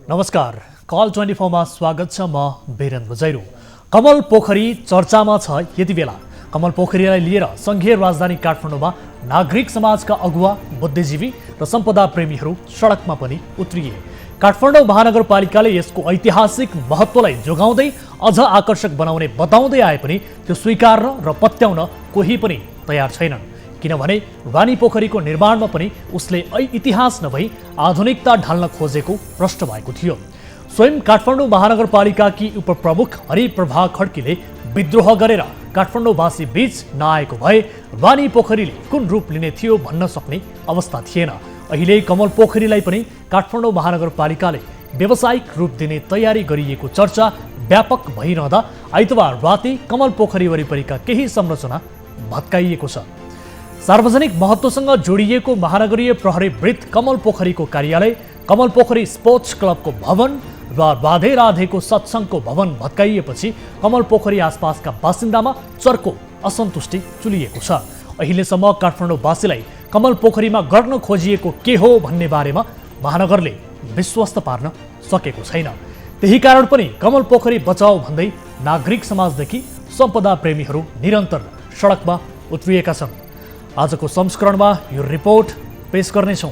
नमस्कार, कल 24 मा स्वागत छ। म वीरेन्द्र जैरू। कमल पोखरी चर्चामा छ यति बेला। कमल पोखरीलाई लिएर संघीय राजधानी काठमाडौँमा नागरिक समाजका अगुवा, बुद्धिजीवी र सम्पदा प्रेमीहरू सडकमा पनि उत्रिए। काठमाडौँ महानगरपालिकाले यसको ऐतिहासिक महत्त्वलाई जोगाउँदै अझ आकर्षक बनाउने बताउँदै आए पनि त्यो स्वीकार्न र पत्याउन कोही पनि तयार छैनन्। किनभने रानी पोखरीको निर्माणमा पनि उसले इतिहास नभई आधुनिकता ढाल्न खोजेको प्रष्ट भएको थियो। स्वयं काठमाडौँ महानगरपालिकाकी उपप्रमुख हरिप्रभा खड्कीले विद्रोह गरेर काठमाडौँवासी बीच नआएको भए रानी पोखरीले कुन रूप लिने थियो भन्न सक्ने अवस्था थिएन। अहिले कमल पोखरीलाई पनि काठमाडौँ महानगरपालिकाले व्यावसायिक रूप दिने तयारी गरिएको चर्चा व्यापक भइरहँदा आइतबार राति कमल पोखरी वरिपरिका केही संरचना भत्काइएको छ। सार्वजनिक महत्त्वसँग जोडिएको महानगरीय प्रहरी वृत्त कमल पोखरीको कार्यालय, कमल पोखरी स्पोर्ट्स क्लबको भवन र राधे राधेको सत्सङ्गको भवन भत्काइएपछि कमल पोखरी आसपासका बासिन्दामा चर्को असन्तुष्टि चुलिएको छ। अहिलेसम्म काठमाडौँवासीलाई कमल पोखरीमा गर्न खोजिएको के हो भन्ने बारेमा महानगरले विश्वस्त पार्न सकेको छैन। त्यही कारण पनि कमल पोखरी बचाऊ भन्दै नागरिक समाजदेखि सम्पदा प्रेमीहरू निरन्तर सडकमा उत्रिएका छन्। आजको संस्करणमा यो रिपोर्ट पेश गर्नेछौँ।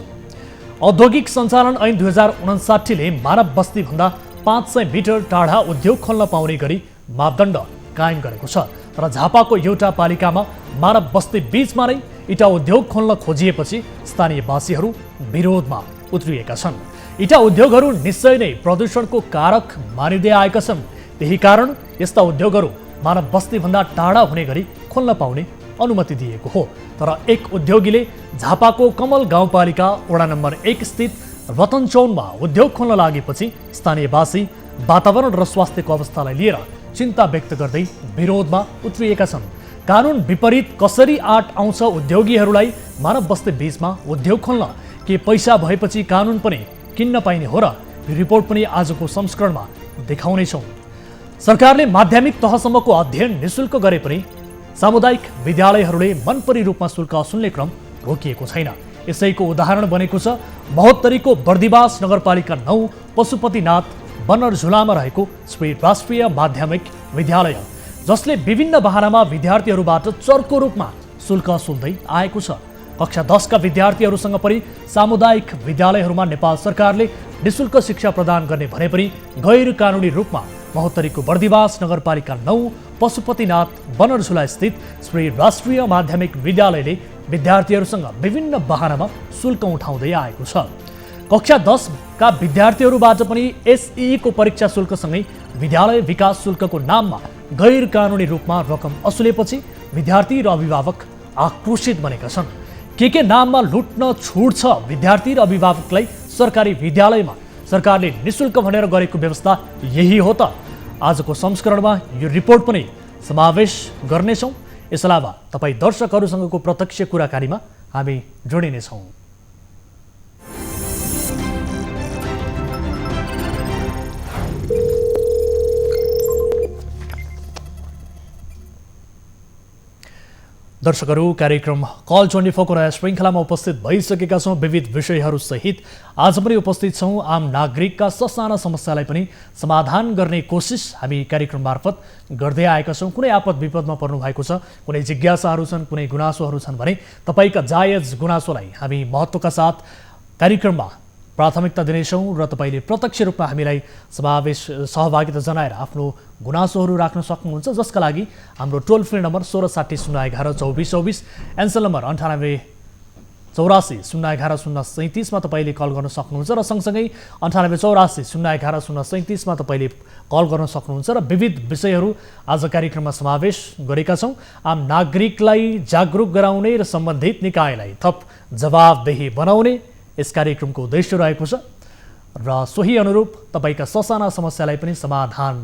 औद्योगिक सञ्चालन ऐन 2059ले मानव बस्तीभन्दा 500 मिटर टाढा उद्योग खोल्न पाउने गरी मापदण्ड कायम गरेको छ। तर झापाको एउटा पालिकामा मानव बस्ती बीचमा नै इटा उद्योग खोल्न खोजिएपछि स्थानीयवासीहरू विरोधमा उत्रिएका छन्। इटा उद्योगहरू निश्चय नै प्रदूषणको कारक मानिँदै आएका छन्। त्यही कारण यस्ता उद्योगहरू मानव बस्तीभन्दा टाढा हुने गरी खोल्न पाउने अनुमति दिएको हो। तर एक उद्योगीले झापाको कमल गाउँपालिका वडा नम्बर 1 स्थित रतनचौनमा उद्योग खोल्न लागेपछि स्थानीयवासी वातावरण र स्वास्थ्यको अवस्थालाई लिएर चिन्ता व्यक्त गर्दै विरोधमा उत्रिएका छन्। कानुन विपरीत कसरी आँट आउँछ उद्योगीहरूलाई मानव बस्ती बीचमा उद्योग खोल्न? के पैसा भएपछि कानुन पनि किन्न पाइने हो र? यो रिपोर्ट पनि आजको संस्करणमा देखाउनेछौँ। सरकारले माध्यमिक तहसम्मको अध्ययन निशुल्क गरे पनि सामुदायिक विद्यालयहरूले मनपरी रूपमा शुल्क असुल्ने क्रम रोकिएको छैन। यसैको उदाहरण बनेको छ महोत्तरीको बर्दिवास नगरपालिका 9 पशुपतिनाथ बनरझुलामा रहेको श्री राष्ट्रिय माध्यमिक विद्यालय, जसले विभिन्न बहानामा विद्यार्थीहरूबाट चर्को रूपमा शुल्क असुल्दै आएको छ। कक्षा 10 का विद्यार्थीहरूसँग पनि सामुदायिक विद्यालयहरूमा नेपाल सरकारले निशुल्क शिक्षा प्रदान गर्ने भने पनि गैर कानुनी रूपमा महोत्तरीको बर्दिवास नगरपालिका 9 पशुपतिनाथ बनरझुला स्थित श्री राष्ट्रिय माध्यमिक विद्यालयले विद्यार्थीहरूसँग विभिन्न बहानामा शुल्क उठाउँदै आएको छ। कक्षा 10 का विद्यार्थीहरूबाट पनि एसई को परीक्षा शुल्कसँगै विद्यालय विकास शुल्कको नाममा गैर कानुनी रूपमा रकम असुलेपछि विद्यार्थी र अभिभावक आक्रोशित बनेका छन्। के नाममा लुट्न छुट छ विद्यार्थी र अभिभावकलाई सरकारी विद्यालयमा? सरकारले निशुल्क भनेर गरेको व्यवस्था यही हो त? आजको संस्करणमा यो रिपोर्ट पनि समावेश गर्नेछौँ। यस अलावा तपाईँ दर्शकहरूसँगको प्रत्यक्ष कुराकानीमा हामी जोडिनेछौँ। दर्शकहरू, कार्यक्रम कल 24 को नयाँ श्रृङ्खलामा उपस्थित भइसकेका छौँ। विविध विषयहरू सहित आज पनि उपस्थित छौँ। आम नागरिकका ससाना समस्यालाई पनि समाधान गर्ने कोसिस हामी कार्यक्रम मार्फत गर्दै आएका छौँ। कुनै आपद विपदमा पर्नु भएको छ, कुनै जिज्ञासाहरू छन्, कुनै गुनासोहरू छन् भने तपाईँका जायज गुनासोलाई हामी महत्त्वका साथ कार्यक्रममा प्राथमिकता दिनेछौँ र तपाईँले प्रत्यक्ष रूपमा हामीलाई सहभागिता जनाएर आफ्नो गुनासोहरू राख्न सक्नुहुन्छ, जसका लागि हाम्रो टोल फ्री नम्बर 1660 011 2424, एन्सल नम्बर 9884 011 037 मा तपाईँले कल गर्न सक्नुहुन्छ र सँगसँगै 9884 011 037 मा तपाईँले कल गर्न सक्नुहुन्छ र विविध विषयहरू आज कार्यक्रममा समावेश गरेका छौँ। आम नागरिकलाई जागरुक गराउने र सम्बन्धित निकायलाई थप जवाबदेही बनाउने यस कार्यक्रमको उद्देश्य रहेको छ र सोही अनुरूप तपाईँका ससाना समस्यालाई पनि समाधान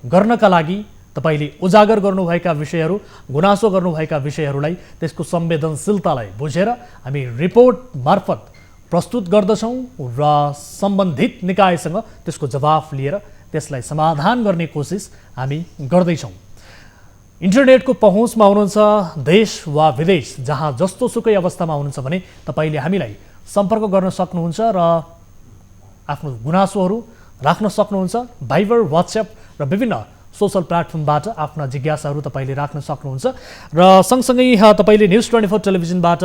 गर्नका लागि तपाईँले उजागर गर्नुभएका विषयहरू, गुनासो गर्नुभएका विषयहरूलाई त्यसको संवेदनशीलतालाई बुझेर हामी रिपोर्ट मार्फत प्रस्तुत गर्दछौँ र सम्बन्धित निकायसँग त्यसको जवाफ लिएर त्यसलाई समाधान गर्ने कोसिस हामी गर्दैछौँ। इन्टरनेटको पहुँचमा हुनुहुन्छ देश वा विदेश जहाँ जस्तो सुकै अवस्थामा हुनुहुन्छ भने तपाईँले हामीलाई सम्पर्क गर्न सक्नुहुन्छ र आफ्नो गुनासोहरू राख्न सक्नुहुन्छ। भाइबर, वाट्सएप र विभिन्न सोसल प्लेटफर्मबाट आफ्ना जिज्ञासाहरू तपाईँले राख्न सक्नुहुन्छ र सँगसँगै तपाईँले न्युज 24 टेलिभिजनबाट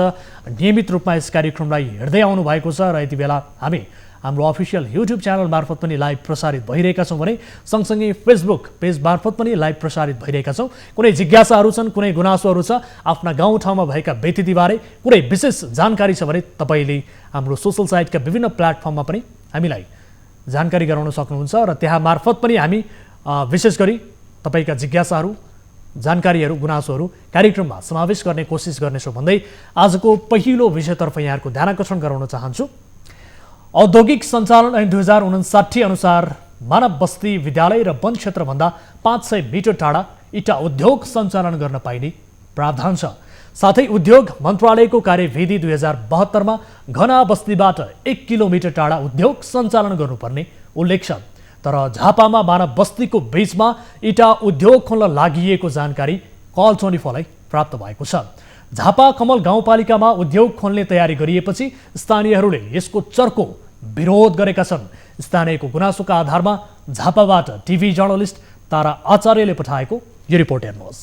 नियमित रूपमा यस कार्यक्रमलाई हेर्दै आउनु भएको छ र यति बेला हामी हाम्रो अफिसियल युट्युब च्यानल मार्फत पनि लाइभ प्रसारित भइरहेका छौँ भने सँगसँगै फेसबुक पेज मार्फत पनि लाइभ प्रसारित भइरहेका छौँ। कुनै जिज्ञासाहरू छन्, कुनै गुनासोहरू छ, आफ्ना गाउँठाउँमा भएका व्यतिथिबारे कुनै विशेष जानकारी छ भने तपाईँले हाम्रो सोसल साइटका विभिन्न प्लेटफर्ममा पनि हामीलाई जानकारी गराउन सक्नुहुन्छ र त्यहाँ मार्फत पनि हामी विशेष गरी तपाईँका जिज्ञासाहरू, जानकारीहरू, गुनासोहरू कार्यक्रममा समावेश गर्ने कोसिस गर्नेछौँ भन्दै आजको पहिलो विषयतर्फ यहाँहरूको ध्यानाकर्षण गराउन चाहन्छु। औद्योगिक सञ्चालन ऐन 2059 अनुसार मानव बस्ती, विद्यालय र वन क्षेत्रभन्दा 500 मिटर टाढा इटा उद्योग सञ्चालन गर्न पाइने प्रावधान छ। साथै उद्योग मन्त्रालयको कार्यविधि 2072 मा घना बस्तीबाट 1 किलोमिटर टाढा उद्योग सञ्चालन गर्नुपर्ने उल्लेख छ। तर झापामा मानव बस्तीको बीचमा इटा उद्योग खोल्न लागि जानकारी कल 24 लाई प्राप्त भएको छ। झापा कमल गाउँपालिकामा उद्योग खोल्ने तयारी गरिएपछि स्थानीयहरूले यसको चर्को विरोध गरेका छन्। स्थानीयको गुनासोका आधारमा झापाबाट टिभी जर्नलिस्ट तारा आचार्यले पठाएको यो रिपोर्ट हेर्नुहोस्।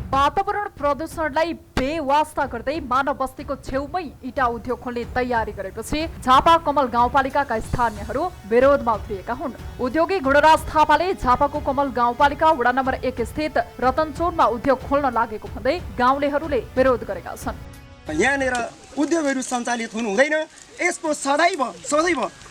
वातावरण प्रदूषणलाई बेवास्ता गर्दै मानव बस्तीको छेउमै इटा उद्योग खोल्ने तयारी गरेपछि झापा कमल गाउँपालिकाका स्थानीयहरू विरोधमा उत्रिएका हुन्। उद्योगी गुणराज थापाले झापाको कमल गाउँपालिका वडा नम्बर 1 स्थित रतनचोरमा उद्योग खोल्न लागेको भन्दै गाउँलेहरूले विरोध गरेका छन्। यहाँनिर उद्योगहरू सञ्चालित हुनु हुँदैन। यसको सदैव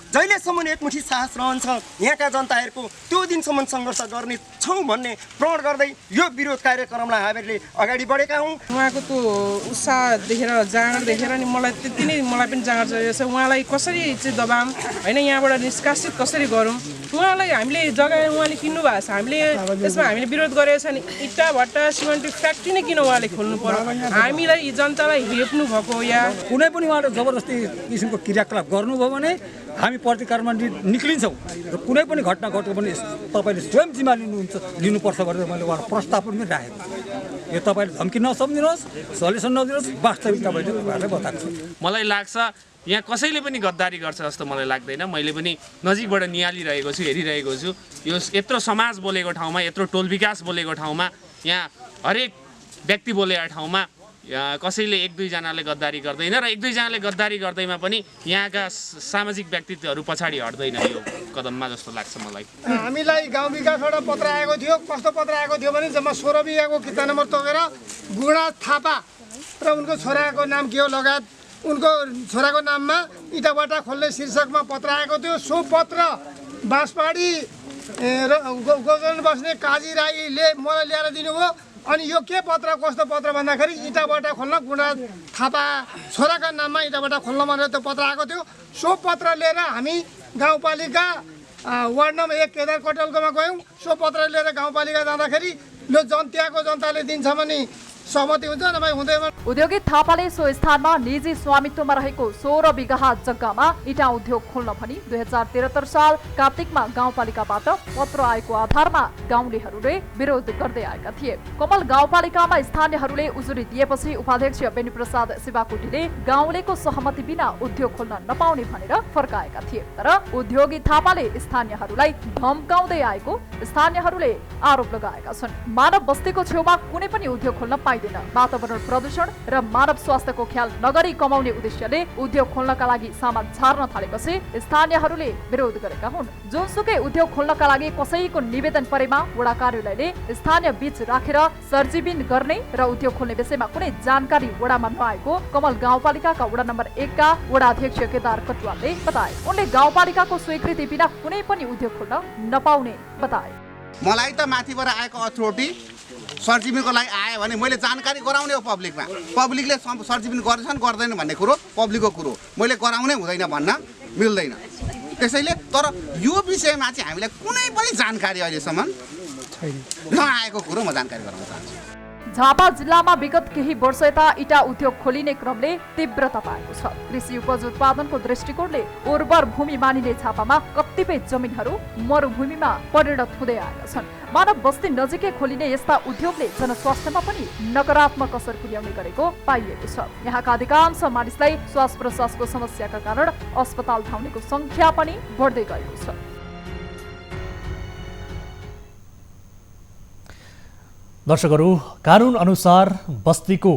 जहिलेसम्म एकमुठी साहस रहन्छ यहाँका जनताहरूको त्यो दिनसम्म सङ्घर्ष गर्ने छौँ भन्ने प्रण गर्दै यो विरोध कार्यक्रमलाई हामीले अगाडि बढेका हौँ। उहाँको त्यो उत्साह देखेर, जाँगर देखेर नि मलाई त्यति नै मलाई पनि जाँगर चढेको छ। उहाँलाई कसरी चाहिँ दबाम होइन यहाँबाट निष्कासित कसरी गरौँ, उहाँलाई हामीले जग्गा उहाँले किन्नु भएको छ, हामीले त्यसमा हामीले विरोध गरेको छ नि। इट्टा भट्टा सिमेन्ट फ्याक्ट्री नै किन उहाँले खोल्नु पर्यो? हामीलाई जनतालाई हेप्नु भएको या कुनै पनि उहाँले जबरजस्ती किसिमको क्रियाकलाप गर्नुभयो भने हामी प्रतिकारमा निक्लिन्छौँ र कुनै पनि घटना घट्यो भने तपाईँले स्वयं जिम्मा लिनुपर्छ भनेर मैले उहाँलाई प्रस्ताव पनि राखेको छु। यो तपाईँले धम्की नसम्झिनुहोस्, सल्युसन नदिनुहोस्, वास्तविक तपाईँले उहाँलाई बताएको छु। मलाई लाग्छ यहाँ कसैले पनि गद्दारी गर्छ जस्तो मलाई लाग्दैन। मैले पनि नजिकबाट निहालिरहेको छु, हेरिरहेको छु। यो यत्रो समाज बोलेको ठाउँमा, यत्रो टोल विकास बोलेको ठाउँमा, यहाँ हरेक व्यक्ति बोलेको ठाउँमा कसैले 1-2 जनाले गद्दारी गर्दैन र 1-2 जनाले गद्दारी गर्दैमा पनि यहाँका सामाजिक व्यक्तित्वहरू पछाडि हट्दैन यो कदममा जस्तो लाग्छ मलाई। हामीलाई गाउँ विकासबाट पत्र आएको थियो। कस्तो पत्र आएको थियो भने जम्मा 16 बिघाको किता नम्बर तोकेर गुणराज थापा र उनको छोराको नाम के हो लगायत उनको छोराको नाममा इटाभाटा खोल्ने शीर्षकमा पत्र आएको थियो। सो पत्र बाँसपाडी र गोजन बस्ने काजी राईले मलाई ल्याएर दिनुभयो। अनि यो के पत्र, कस्तो पत्र भन्दाखेरि इटाभाटा खोल्न गुणराज थापा छोराका नाममा इटाभाटा खोल्न भनेर त्यो पत्र आएको थियो। सो पत्र लिएर हामी गाउँपालिका वार्ड नम्बर 1 केदार कटलकोमा गयौँ। सो पत्र लिएर गाउँपालिका जाँदाखेरि यो त्यहाँको जनताले दिन्छ भने सहमति हुन्छ, नभए हुँदैन। उद्योगी थापाले सो स्थानमा निजी स्वामित्वमा रहेको 16 बिघा जग्गामा इटा उद्योग खोल्न भनी 2073 साल कार्तिकमा गाउँपालिकाबाट पत्र आएको आधारमा गाउँलेहरूले विरोध गर्दै आएका थिए। कमल गाउँपालिकामा स्थानीयहरूले उजुरी दिएपछि उपाध्यक्ष बेनीप्रसाद शिवाकोटीले गाउँलेको सहमति बिना उद्योग खोल्न नपाउने भनेर फर्काएका थिए। तर उद्योगी थापाले स्थानीयहरूलाई धम्काउँदै आएको स्थानीयहरूले आरोप लगाएका छन्। मानव बस्तीको छेउमा कुनै पनि उद्योग खोल्न वातावरण प्रदूषण र मानव स्वास्थ्यको ख्याल नगरी कमाउने उद्देश्यले उद्योग खोल्नका लागि सामान झार्न थालेपछि स्थानीयहरूले विरोध गरेका हुन्। जुनसुकै उद्योग खोल्नका लागि कसैको निवेदन परेमा वडा कार्यालयले स्थानीय बीच राखेर सर्जिबिन गर्ने र उद्योग खोल्ने विषयमा कुनै जानकारी वडामा नआएको कमल गाउँपालिकाका वडा नम्बर 1 का वडा अध्यक्ष केदार कटुवालले बताए। उनले गाउँपालिकाको स्वीकृति बिना कुनै पनि उद्योग खोल्न नपाउने बताए। मलाई त माथिबाट आएको अथोरिटी सर्जिबिनको लागि आयो भने मैले जानकारी गराउने हो पब्लिकमा। पब्लिकले सर्जिबिन गर्छन् गर्दैन भन्ने कुरो पब्लिकको कुरो, मैले गराउनै हुँदैन भन्न मिल्दैन। त्यसैले तर यो विषयमा चाहिँ हामीलाई कुनै पनि जानकारी अहिलेसम्म नआएको कुरो म जानकारी गराउन चाहन्छु। झापा जिल्लामा विगत केही वर्ष यता इटा उद्योग खोलिने क्रमले तीव्रता पाएको छ। कृषि उपज उत्पादनको दृष्टिकोणले उर्वर भूमि मानिने झापामा कतिपय जमिनहरू मरुभूमिमा परिणत हुँदै आएका छन्। मानव बस्ती नजिकै खोलिने यस्ता उद्योगले जनस्वास्थ्यमा पनि नकारात्मक असर पुर्याउने गरेको पाइएको छ। यहाँका अधिकांश मानिसलाई श्वास प्रश्वासको समस्याका कारण अस्पताल धाउनेको संख्या पनि बढ्दै गएको छ। दर्शकहरू, कानुन अनुसार बस्तीको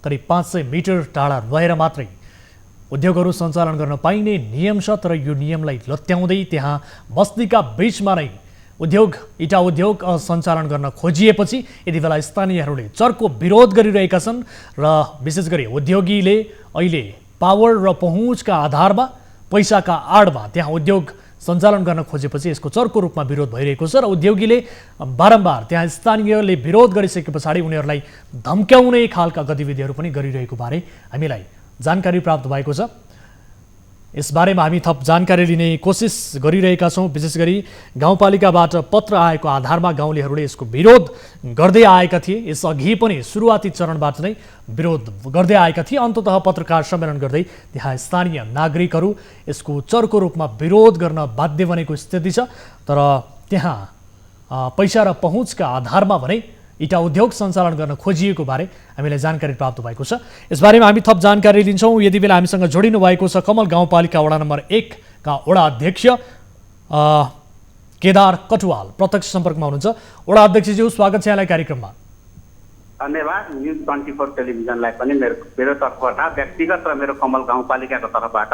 करिब 500 मिटर टाढा रहेर मात्रै उद्योगहरू सञ्चालन गर्न पाइने नियम छ, तर यो नियमलाई लत्याउँदै त्यहाँ बस्तीका बीचमा नै इटा उद्योग सञ्चालन गर्न खोजिएपछि यति बेला स्थानीयहरूले चर्को विरोध गरिरहेका छन् र विशेष गरी उद्योगीले अहिले पावर र पहुँचका आधारमा पैसाका आडमा त्यहाँ उद्योग सञ्चालन गर्न खोजेपछि यसको चर्को रूपमा विरोध भइरहेको छ र उद्योगीले बारम्बार त्यहाँ स्थानीयले विरोध गरिसके पछाडि उनीहरूलाई धम्क्याउने खालका गतिविधिहरू पनि गरिरहेको बारे हामीलाई जानकारी प्राप्त भएको छ। यसबारेमा हामी थप जानकारी लिने कोसिस गरिरहेका छौँ। विशेष गरी गाउँपालिकाबाट पत्र आएको आधारमा गाउँलेहरूले यसको विरोध गर्दै आएका थिए। यसअघि पनि सुरुवाती चरणबाट नै विरोध गर्दै आएका थिए। अन्ततः पत्रकार सम्मेलन गर्दै त्यहाँ स्थानीय नागरिकहरू यसको चर्को रूपमा विरोध गर्न बाध्य बनेको स्थिति छ। तर त्यहाँ पैसा र पहुँचका आधारमा भने इटा उद्योग सञ्चालन गर्न खोजिएको बारे हामीलाई जानकारी प्राप्त भएको छ। यसबारेमा हामी थप जानकारी लिन्छौँ। यति बेला हामीसँग जोडिनु भएको छ कमल गाउँपालिका वडा नम्बर 1 का वडा अध्यक्ष केदार कटुवाल प्रत्यक्ष सम्पर्कमा हुनुहुन्छ। वडा अध्यक्षज्यू, स्वागत छ यहाँलाई कार्यक्रममा। धन्यवाद। न्युज 24 टेलिभिजनलाई पनि मेरो तर्फबाट, व्यक्तिगत र मेरो कमल गाउँपालिकाको तर्फबाट।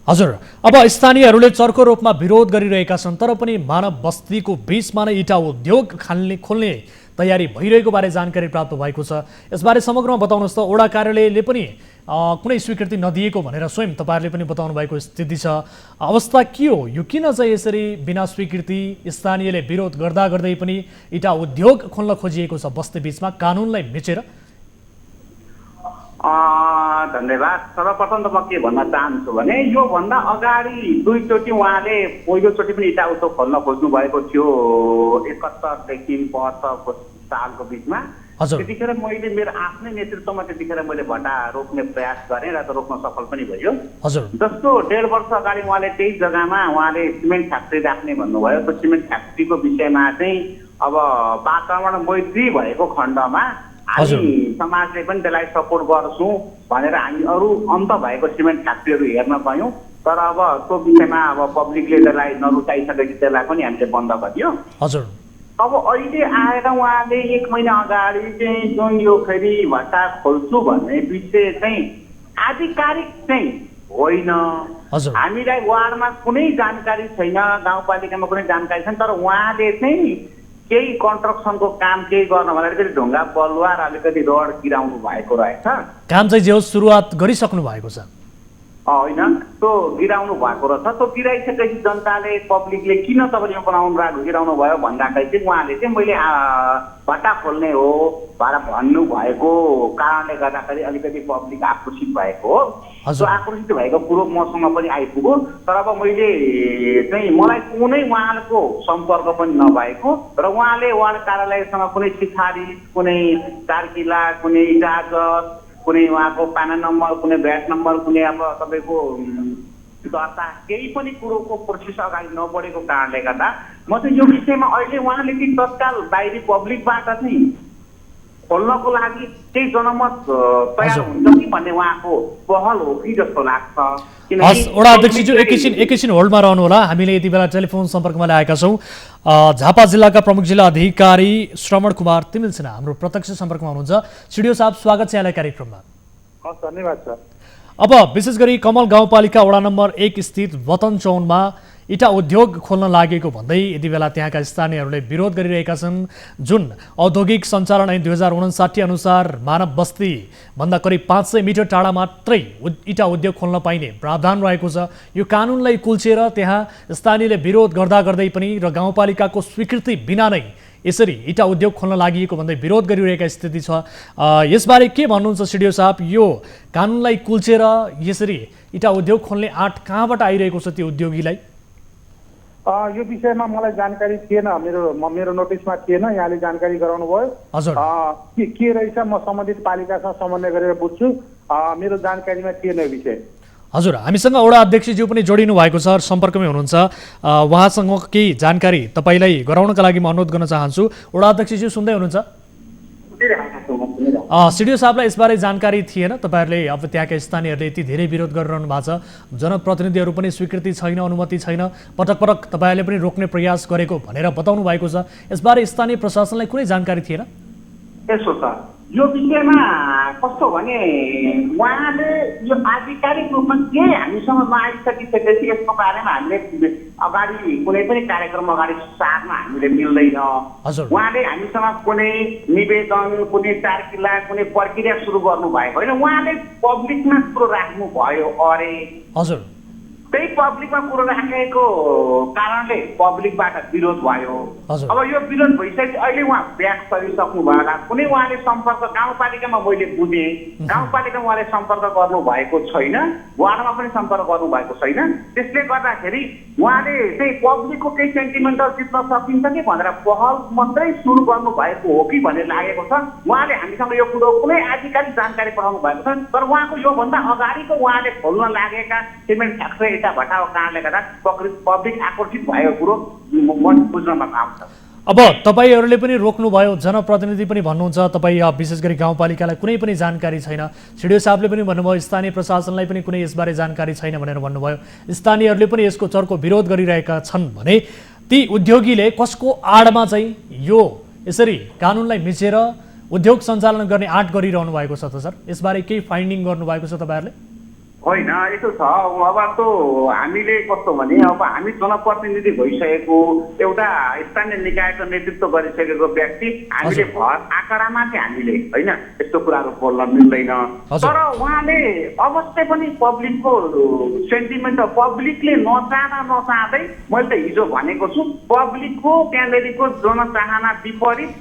हजुर, अब स्थानीयहरूले चर्को रूपमा विरोध गरिरहेका छन्, तर पनि मानव बस्तीको बीचमा नै इटा उद्योग खोल्ने तयारी भइरहेको बारे जानकारी प्राप्त भएको छ। यसबारे समग्रमा बताउनुहोस् त। वडा कार्यालयले पनि कुनै स्वीकृति नदिएको भनेर स्वयं तपाईँहरूले पनि बताउनु भएको स्थिति छ। अवस्था के हो? यो किन चाहिँ यसरी बिना स्वीकृति स्थानीयले विरोध गर्दा गर्दै पनि इटा उद्योग खोल्न खोजिएको छ बस्ती बीचमा कानुनलाई मिचेर? धन्यवाद। सर्वप्रथम त म के भन्न चाहन्छु भने योभन्दा अगाडि दुईचोटि उहाँले पहिलोचोटि पनि इटा उद्योग खोल्न खोज्नु भएको थियो 71 देखि 72 सालको बिचमा। त्यतिखेर मैले मेरो आफ्नै नेतृत्वमा त्यतिखेर मैले भट्टा रोक्ने प्रयास गरेँ र रोक्न सफल पनि भयो। जस्तो 1.5 वर्ष अगाडि उहाँले त्यही जग्गामा उहाँले सिमेन्ट फ्याक्ट्री राख्ने भन्नुभयो। त्यो सिमेन्ट फ्याक्ट्रीको विषयमा चाहिँ अब वातावरण मैत्री भएको खण्डमा हामी समाजले पनि त्यसलाई सपोर्ट गर्छौँ भनेर हामी अरू अन्त भएको सिमेन्ट फ्याक्ट्रीहरू हेर्न गयौँ। तर अब त्यो विषयमा अब पब्लिकले त्यसलाई नरुचाइसकेपछि त्यसलाई पनि हामीले बन्द गरियो। अब अहिले आएर उहाँले 1 महिना अगाडि चाहिँ जुन यो फेरि भट्टा खोल्छु भन्ने विषय चाहिँ आधिकारिक चाहिँ होइन। हामीलाई वार्डमा कुनै जानकारी छैन, गाउँपालिकामा कुनै जानकारी छैन। तर उहाँले चाहिँ केही कन्स्ट्रक्सनको काम केही गर्न भनेर अलिकति ढुङ्गा बलुवा र अलिकति रड गिराउनु भएको रहेछ। काम चाहिँ जे सुरुवात गरिसक्नु भएको छ होइन, त्यो गिराउनु भएको रहेछ। त्यो गिराइसकेपछि जनताले पब्लिकले किन तपाईँले गिराउनु भयो भन्दाखेरि चाहिँ उहाँले चाहिँ मैले भट्टा खोल्ने हो भनेर भन्नुभएको कारणले गर्दाखेरि अलिकति पब्लिक आक्रोशित भएको हो। त्यो आक्रोशित भएको कुरो मसँग पनि आइपुग्यो। तर अब मैले चाहिँ मलाई कुनै उहाँको सम्पर्क पनि नभएको र उहाँले वार्ड कार्यालयसँग कुनै सिफारिस, कुनै कारकिला, कुनै इजाजत, कुनै उहाँको पाना नम्बर, कुनै भ्याट नम्बर, कुनै अब तपाईँको दर्ता केही पनि कुरोको प्रोसेस अगाडि नबढेको कारणले गर्दा म चाहिँ यो विषयमा अहिले उहाँले चाहिँ तत्काल बाहिरी पब्लिकबाट चाहिँ खोल्नको लागि केही जनमत तयार हुन्छ कि भन्ने उहाँको पहल हो कि जस्तो लाग्छ। वडा अध्यक्षज्यू, एकैछिन होल्डमा रहनुहोला। हामीले यति बेला टेलिफोन सम्पर्कमा ल्याएका छौँ झापा जिल्लाका प्रमुख जिल्ला अधिकारी श्रवण कुमार तिमिल सिन्हा हाम्रो प्रत्यक्ष सम्पर्कमा हुनुहुन्छ। सिडिओ साहब, स्वागत छ यहाँलाई कार्यक्रममा। धन्यवाद सर। अब विशेष गरी कमल गाउँपालिका वडा नम्बर 1 स्थित वतन चौनमा इटा उद्योग खोल्न लागेको भन्दै यति बेला त्यहाँका स्थानीयहरूले विरोध गरिरहेका छन्। जुन औद्योगिक सञ्चालन ऐन 2059 अनुसार मानव बस्ती भन्दा करिब 500 मिटर टाढा मात्रै इटा उद्योग खोल्न पाइने प्रावधान रहेको छ। यो कानुनलाई कुल्चेर त्यहाँ स्थानीयले विरोध गर्दा गर्दै पनि र गाउँपालिकाको स्वीकृति बिना नै यसरी इटा उद्योग खोल्न लागि भन्दै विरोध गरिरहेका स्थिति छ। यसबारे के भन्नुहुन्छ सिडिओ साहब? यो कानुनलाई कुल्चेर यसरी इटा उद्योग खोल्ने आँट कहाँबाट आइरहेको छ त्यो उद्योगीलाई? यो विषयमा मलाई जानकारी थिएन, मेरो नोटिसमा थिएन, यहाँले जानकारी गराउनु भयो। हजुर के रहेछ म सम्बन्धित पालिकासँग समन्वय गरेर बुझ्छु, मेरो जानकारीमा थिएन यो विषय। हजुर हामीसँग वडा अध्यक्षज्यू पनि जोडिनु भएको छ, सम्पर्कमै हुनुहुन्छ, उहाँसँग केही जानकारी तपाईँलाई गराउनका लागि म अनुरोध गर्न चाहन्छु। वडा अध्यक्षज्यू सुन्दै हुनुहुन्छ? सिडिओ साहबलाई यसबारे जानकारी थिएन, तपाईँहरूले अब त्यहाँका स्थानीयहरूले यति धेरै विरोध गरिरहनु भएको छ, जनप्रतिनिधिहरू पनि स्वीकृति छैन, अनुमति छैन, पटक पटक तपाईँहरूले पनि रोक्ने प्रयास गरेको भनेर बताउनु भएको छ। यसबारे स्थानीय प्रशासनलाई कुनै जानकारी थिएन? यसो छ, यो विषयमा कस्तो भने उहाँले यो आधिकारिक रूपमा के हामीसँग नआइसकिसकेपछि यसको बारेमा हामीले अगाडि कुनै पनि कार्यक्रम अगाडि सार्न हामीले मिल्दैन। उहाँले हामीसँग कुनै निवेदन, कुनै चारकिला, कुनै प्रक्रिया सुरु गर्नु भएको होइन, उहाँले पब्लिकमा कुरो राख्नु भयो अरे। हजुर त्यही पब्लिकमा कुरो राखेको कारणले पब्लिकबाट विरोध भयो। अब यो विरोध भइसकेपछि अहिले उहाँ ब्याक सरिसक्नु भयो होला, कुनै उहाँले सम्पर्क गाउँपालिकामा मैले बुझेँ, गाउँपालिकामा उहाँले सम्पर्क गर्नु भएको छैन, वार्डमा पनि सम्पर्क गर्नु भएको छैन। त्यसले गर्दाखेरि उहाँले चाहिँ पब्लिकको केही सेन्टिमेन्टल जित्न सकिन्छ कि भनेर पहल मात्रै सुरु गर्नु भएको हो कि भन्ने लागेको छ। उहाँले हामीसँग यो कुरो कुनै आधिकारिक जानकारी पठाउनु भएको छ, तर उहाँको योभन्दा अगाडिको उहाँले खोल्न लागेका सिमेन्ट फ्याक्ट्री भटाको कारणले गर्दा पब्लिक आकर्षित भएको कुरो मन बुझ्नमा आउँछ। अब तपाईँहरूले पनि रोक्नुभयो, जनप्रतिनिधि पनि भन्नुहुन्छ तपाईँ विशेष गरी गाउँपालिकालाई कुनै पनि जानकारी छैन, सिडिओ साहबले पनि भन्नुभयो स्थानीय प्रशासनलाई पनि कुनै यसबारे जानकारी छैन भनेर भन्नुभयो, स्थानीयहरूले पनि यसको चर्को विरोध गरिरहेका छन् भने ती उद्योगीले कसको आडमा चाहिँ यो यसरी कानुनलाई मिचेर उद्योग सञ्चालन गर्ने आँट गरिरहनु भएको छ त सर? यसबारे केही फाइन्डिङ गर्नुभएको छ तपाईँहरूले? होइन, यसो छ, अब त हामीले कस्तो भने अब हामी जनप्रतिनिधि भइसकेको एउटा स्थानीय निकायको नेतृत्व गरिसकेको व्यक्ति हामीले आँकडामा चाहिँ हामीले होइन यस्तो कुराहरू बोल्न मिल्दैन। तर उहाँले अवश्य पनि पब्लिकको सेन्टिमेन्ट पब्लिकले नचाहँदै मैले त हिजो भनेको छु, पब्लिकको त्यहाँनिरको जनचाहना विपरीत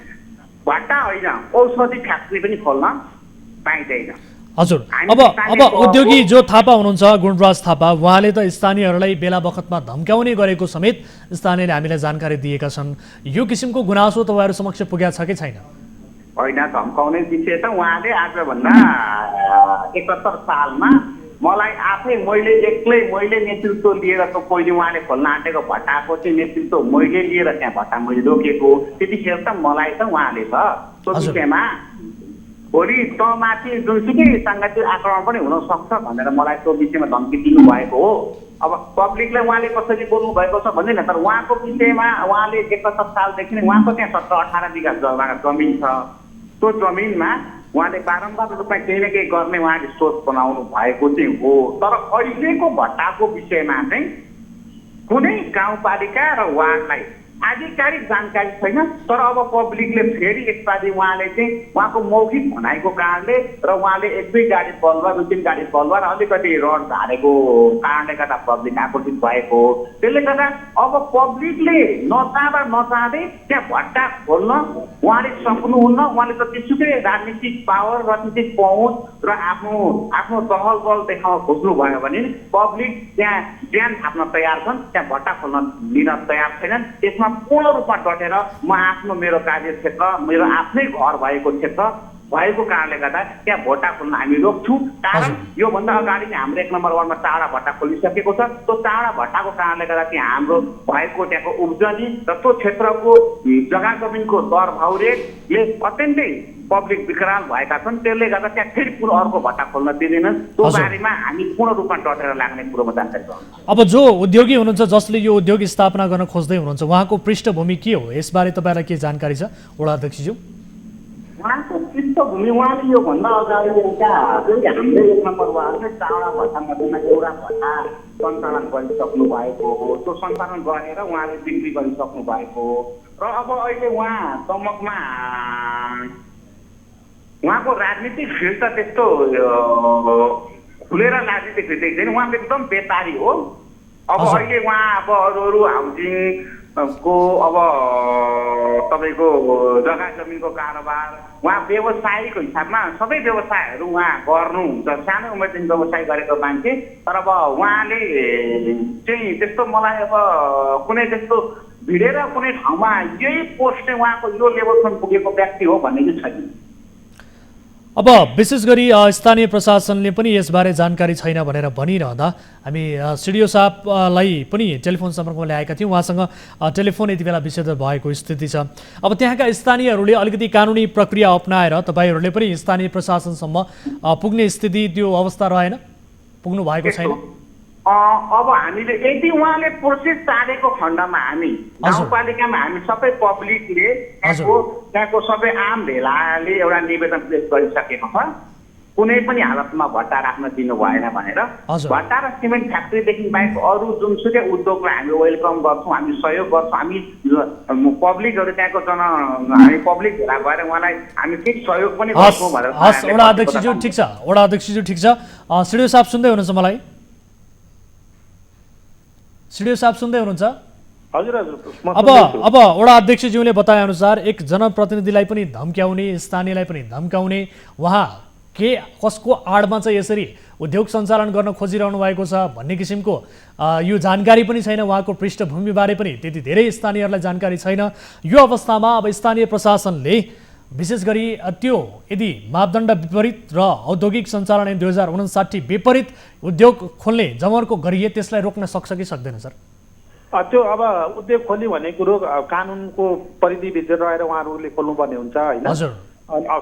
भट्टा होइन औषधि फ्याक्ट्री पनि खोल्न पाइँदैन। हजुर अब उद्योगी जो थापा हुनुहुन्छ, गुणराज थापा, उहाँले त स्थानीयहरूलाई बेला बखतमा धम्क्याउने गरेको समेत स्थानीयले हामीलाई जानकारी दिएका छन्। यो किसिमको गुनासो तपाईँहरू समक्ष पुगेको छ कि छैन? होइन, धम्काउने विषय त उहाँले आजभन्दा 71 सालमा मलाई आफै मैले नेतृत्व लिएर पहिले उहाँले खोल्न आँटेको भट्टाको चाहिँ नेतृत्व मैले लिएर त्यहाँ भट्टा मैले रोकेको, त्यतिखेर त मलाई त उहाँले त त्यो विषयमा भोलि तँमाथि जुनसुकै साङ्घातिक आक्रमण पनि हुनसक्छ भनेर मलाई त्यो विषयमा धम्की दिनुभएको हो। अब पब्लिकलाई उहाँले कसरी बोल्नु भएको छ भन्दैन, तर उहाँको विषयमा उहाँले 71 सालदेखि नै उहाँको त्यहाँ 17-18 बिघा जमिन छ, त्यो जमिनमा उहाँले बारम्बार रूपमा केही न केही गर्ने उहाँले सोच बनाउनु भएको चाहिँ हो। तर अहिलेको भट्टाको विषयमा चाहिँ कुनै गाउँपालिका र वार्डलाई आधिकारिक जानकारी छैन। तर अब पब्लिकले फेरि यसपालि उहाँले चाहिँ उहाँको मौखिक भनाइको कारणले र उहाँले 1-2 गाडी बलुवा 2-3 गाडी बलुवा र अलिकति रड झारेको कारणले गर्दा पब्लिक आकर्षित भएको हो। त्यसले गर्दा अब पब्लिकले नचाहँदै त्यहाँ भट्टा खोल्न उहाँले सक्नुहुन्न। उहाँले त त्यसुकै राजनीतिक पावर, राजनीतिक पहुँच र आफ्नो दहल बल देखाउन खोज्नु भयो भने पब्लिक त्यहाँ ज्यान थाप्न तयार छन्, त्यहाँ भट्टा खोल्न लिन तयार छैनन्। त्यसमा पूर्ण रूपमा डटेर म आफ्नो मेरो कार्यक्षेत्र, मेरो आफ्नै घर भएको क्षेत्र भएको कारणले गर्दा त्यहाँ भट्टा खोल्न हामी रोक्छौँ। कारण योभन्दा अगाडि नै हाम्रो 1 नम्बर वार्डमा 4वटा भट्टा खोलिसकेको छ। त्यो 4वटा भट्टाको कारणले गर्दा त्यहाँ हाम्रो भएको त्यहाँको उब्जनी र त्यो क्षेत्रको जग्गा जमिनको दर भाउ रेटले अत्यन्तै पब्लिक विकराल भएका छन्। त्यसले गर्दा त्यहाँ फेरि अर्को भट्टा खोल्न दिँदैनन्। त्यो बारेमा हामी पूर्ण रूपमा डटेर लाग्ने कुरोमा जानकारी छ। अब जो उद्योगी हुनुहुन्छ, जसले यो उद्योग स्थापना गर्न खोज्दै हुनुहुन्छ, उहाँको पृष्ठभूमि के हो? यसबारे तपाईँलाई के जानकारी छ वडा अध्यक्षज्यू? उहाँको पृष्ठभूमि उहाँले योभन्दा अगाडि एउटा हामीले 1 नम्बर वार्डले 4वटा भट्टामध्येमा एउटा भट्टा सञ्चालन गरिसक्नु भएको हो। त्यो सञ्चालन गरेर उहाँले बिक्री गरिसक्नु भएको हो र अब अहिले उहाँ दमकमा उहाँको राजनीतिक फिल्ड त त्यस्तो खुलेर राजनीतिक फिल्ड देख्दैन, उहाँ एकदम बेतारी हो। अब अहिले उहाँ अब अरू हाउसिङ को अब तपाईँको जग्गा जमिनको कारोबार उहाँ व्यवसायीको हिसाबमा सबै व्यवसायहरू उहाँ गर्नुहुन्छ, सानो उमेरदेखि व्यवसाय गरेको मान्छे। तर अब उहाँले चाहिँ त्यस्तो मलाई अब कुनै त्यस्तो भिडेर कुनै ठाउँमा यही पोस्ट चाहिँ उहाँको यो लेभलसम्म पुगेको व्यक्ति हो भन्ने चाहिँ छैन। अब विशेष गरी स्थानीय प्रशासनले पनि यसबारे जानकारी छैन भनेर भनिरहँदा हामी सिडिओ साहबलाई पनि टेलिफोन सम्पर्कमा ल्याएका थियौँ। उहाँसँग टेलिफोन यति बेला विच्छेद भएको स्थिति छ। अब त्यहाँका स्थानीयहरूले अलिकति कानुनी प्रक्रिया अपनाएर तपाईँहरूले पनि स्थानीय प्रशासनसम्म पुग्ने स्थिति त्यो अवस्था रहेन, पुग्नु भएको छैन? अब हामीले यदि उहाँले प्रोसेस चालेको खण्डमा हामी गाउँपालिकामा हामी सबै पब्लिकले त्यहाँको सबै आम भेलाले एउटा निवेदन पेश गरिसकेको छ, कुनै पनि हालतमा भट्टा राख्न दिनु भएन भनेर। भट्टा र सिमेन्ट फ्याक्ट्रीदेखि बाहेक अरू जुनसुकै उद्योगलाई हामी वेलकम गर्छौँ, हामी सहयोग गर्छौँ। हामी पब्लिकहरू त्यहाँको हामी पब्लिक भेला गएर उहाँलाई हामी केही सहयोग पनि गर्छौँ भनेर। वडा अध्यक्षज्यू ठिक छ, वडा अध्यक्षज्यू ठिक छ। सिडिओ साहब सुन्दै हुनुहुन्छ मलाई? सिडिओ साहब सुन्दै हुनुहुन्छ? हजुर हजुर। अब वडा अध्यक्षज्यूले बताए अनुसार एक जनप्रतिनिधिलाई पनि धम्क्याउने, स्थानीयलाई पनि धम्क्याउने, उहाँ के कसको आडमा चाहिँ यसरी उद्योग सञ्चालन गर्न खोजिरहनु भएको छ भन्ने किसिमको यो जानकारी पनि छैन। उहाँको पृष्ठभूमिबारे पनि त्यति धेरै स्थानीयहरूलाई जानकारी छैन। यो अवस्थामा अब स्थानीय प्रशासनले विशेष गरी त्यो यदि मापदण्ड विपरीत र औद्योगिक सञ्चालन ऐन 2059 विपरीत उद्योग खोल्ने जमर्को गरिए त्यसलाई रोक्न सक्छ कि सक्दैन सर? त्यो अब उद्योग खोल्ने भन्ने कुरो कानुनको परिधिभित्र रहेर उहाँहरूले खोल्नुपर्ने हुन्छ होइन। हजुर।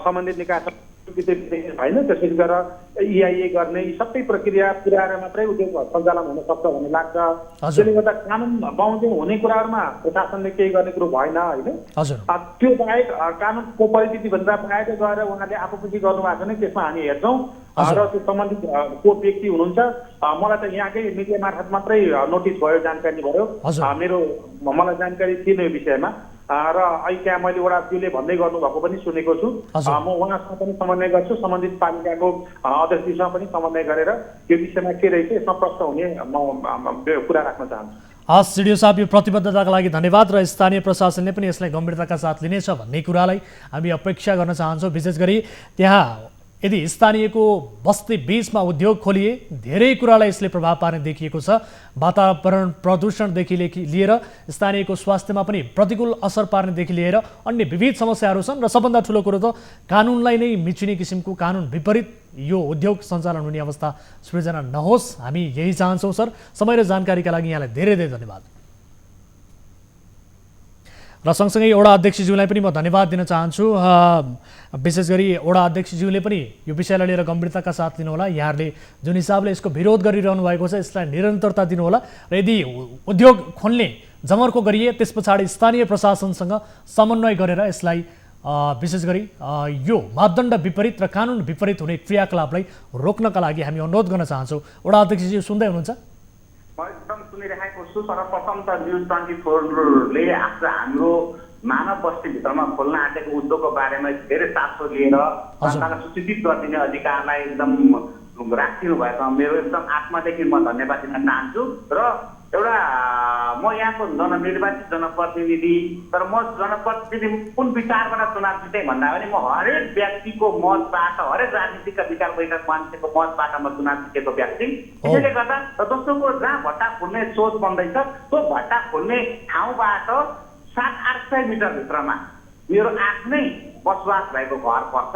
सम्बन्धित निकाय होइन, त्यसरी गरेर EIA गर्ने यी सबै प्रक्रिया पुर्याएर मात्रै उद्योग सञ्चालन हुन सक्छ भन्ने लाग्छ। त्यसले गर्दा कानुन बमोजिम हुने कुराहरूमा प्रशासनले केही गर्ने कुरो भएन होइन। त्यो बाहेक कानुनको परिस्थितिभन्दा बाहिर गएर उहाँले आफूपछि गर्नुभएको छ नि, त्यसमा हामी हेर्छौँ र त्यो सम्बन्धित को व्यक्ति हुनुहुन्छ। मलाई त यहाँकै मिडिया मार्फत मात्रै नोटिस भयो, जानकारी भयो। मलाई जानकारी थिएन यो विषयमा र अहिले त्यहाँ मैले वडाज्यूले भन्दै गर्नुभएको पनि सुनेको छु। म उहाँसँग पनि समन्वय गर्छु, सम्बन्धित पालिकाको अध्यक्षसँग पनि समन्वय गरेर यो विषयमा के रहेछ यसमा प्रश्न हुने म कुरा राख्न चाहन्छु। हस् सिडिओ साहब, यो प्रतिबद्धताका लागि धन्यवाद र स्थानीय प्रशासनले पनि यसलाई गम्भीरताका साथ लिनेछ भन्ने कुरालाई हामी अपेक्षा गर्न चाहन्छौँ। विशेष गरी त्यहाँ यदि स्थानीयको बस्ती बीचमा उद्योग खोलिए धेरै कुरालाई यसले प्रभाव पार्ने देखिएको छ। वातावरण प्रदूषणदेखि लिएर स्थानीयको स्वास्थ्यमा पनि प्रतिकूल असर पार्नेदेखि लिएर अन्य विविध समस्याहरू छन् र सबभन्दा ठुलो कुरो त कानुनलाई नै मिचिने किसिमको कानुन विपरीत यो उद्योग सञ्चालन हुने अवस्था सृजना नहोस्, हामी यही चाहन्छौँ। सर, समय र जानकारीका लागि यहाँलाई धेरै धेरै धन्यवाद। र सँगसँगै वडा अध्यक्षज्यूलाई पनि म धन्यवाद दिन चाहन्छु। विशेष गरी वडा अध्यक्षज्यूले पनि यो विषयलाई लिएर गम्भीरताका साथ लिनुहोला। यहाँहरूले जुन हिसाबले यसको विरोध गरिरहनु भएको छ यसलाई निरन्तरता दिनुहोला र यदि उद्योग खोल्ने जमर्को गरिए त्यस पछाडि स्थानीय प्रशासनसँग समन्वय गरेर यसलाई विशेष गरी यो मापदण्ड विपरीत र कानुन विपरीत हुने क्रियाकलापलाई रोक्नका लागि हामी अनुरोध गर्न चाहन्छौँ। वडा अध्यक्षज्यू सुन्दै हुनुहुन्छ? म एकदम सुनिरहेको छु। सर्वप्रथम त न्युज 24ले हाम्रो मानव बस्तीभित्रमा खोल्न आँटेको उद्योगको बारेमा धेरै चासो लिएर जनतालाई सूचित गरिदिने अधिकारलाई एकदम राखिदिनु भएको मेरो एकदम आत्मादेखि म धन्यवाद दिन चाहन्छु। र एउटा म यहाँको नवनिर्वाचित जनप्रतिनिधि, तर म जनप्रतिनिधि कुन विचारबाट चुनाव जिते भन्दा पनि म हरेक व्यक्तिको मतबाट, हरेक राजनीतिका विचार भएका मान्छेको मतबाट म चुनाव जितेको व्यक्ति। त्यसैले गर्दा दोस्रोको जहाँ भट्टा खोल्ने सोच बन्दैछ त्यो भट्टा खोल्ने ठाउँबाट 700-800 मिटरभित्रमा मेरो आफ्नै बसोबास भएको घर पर्छ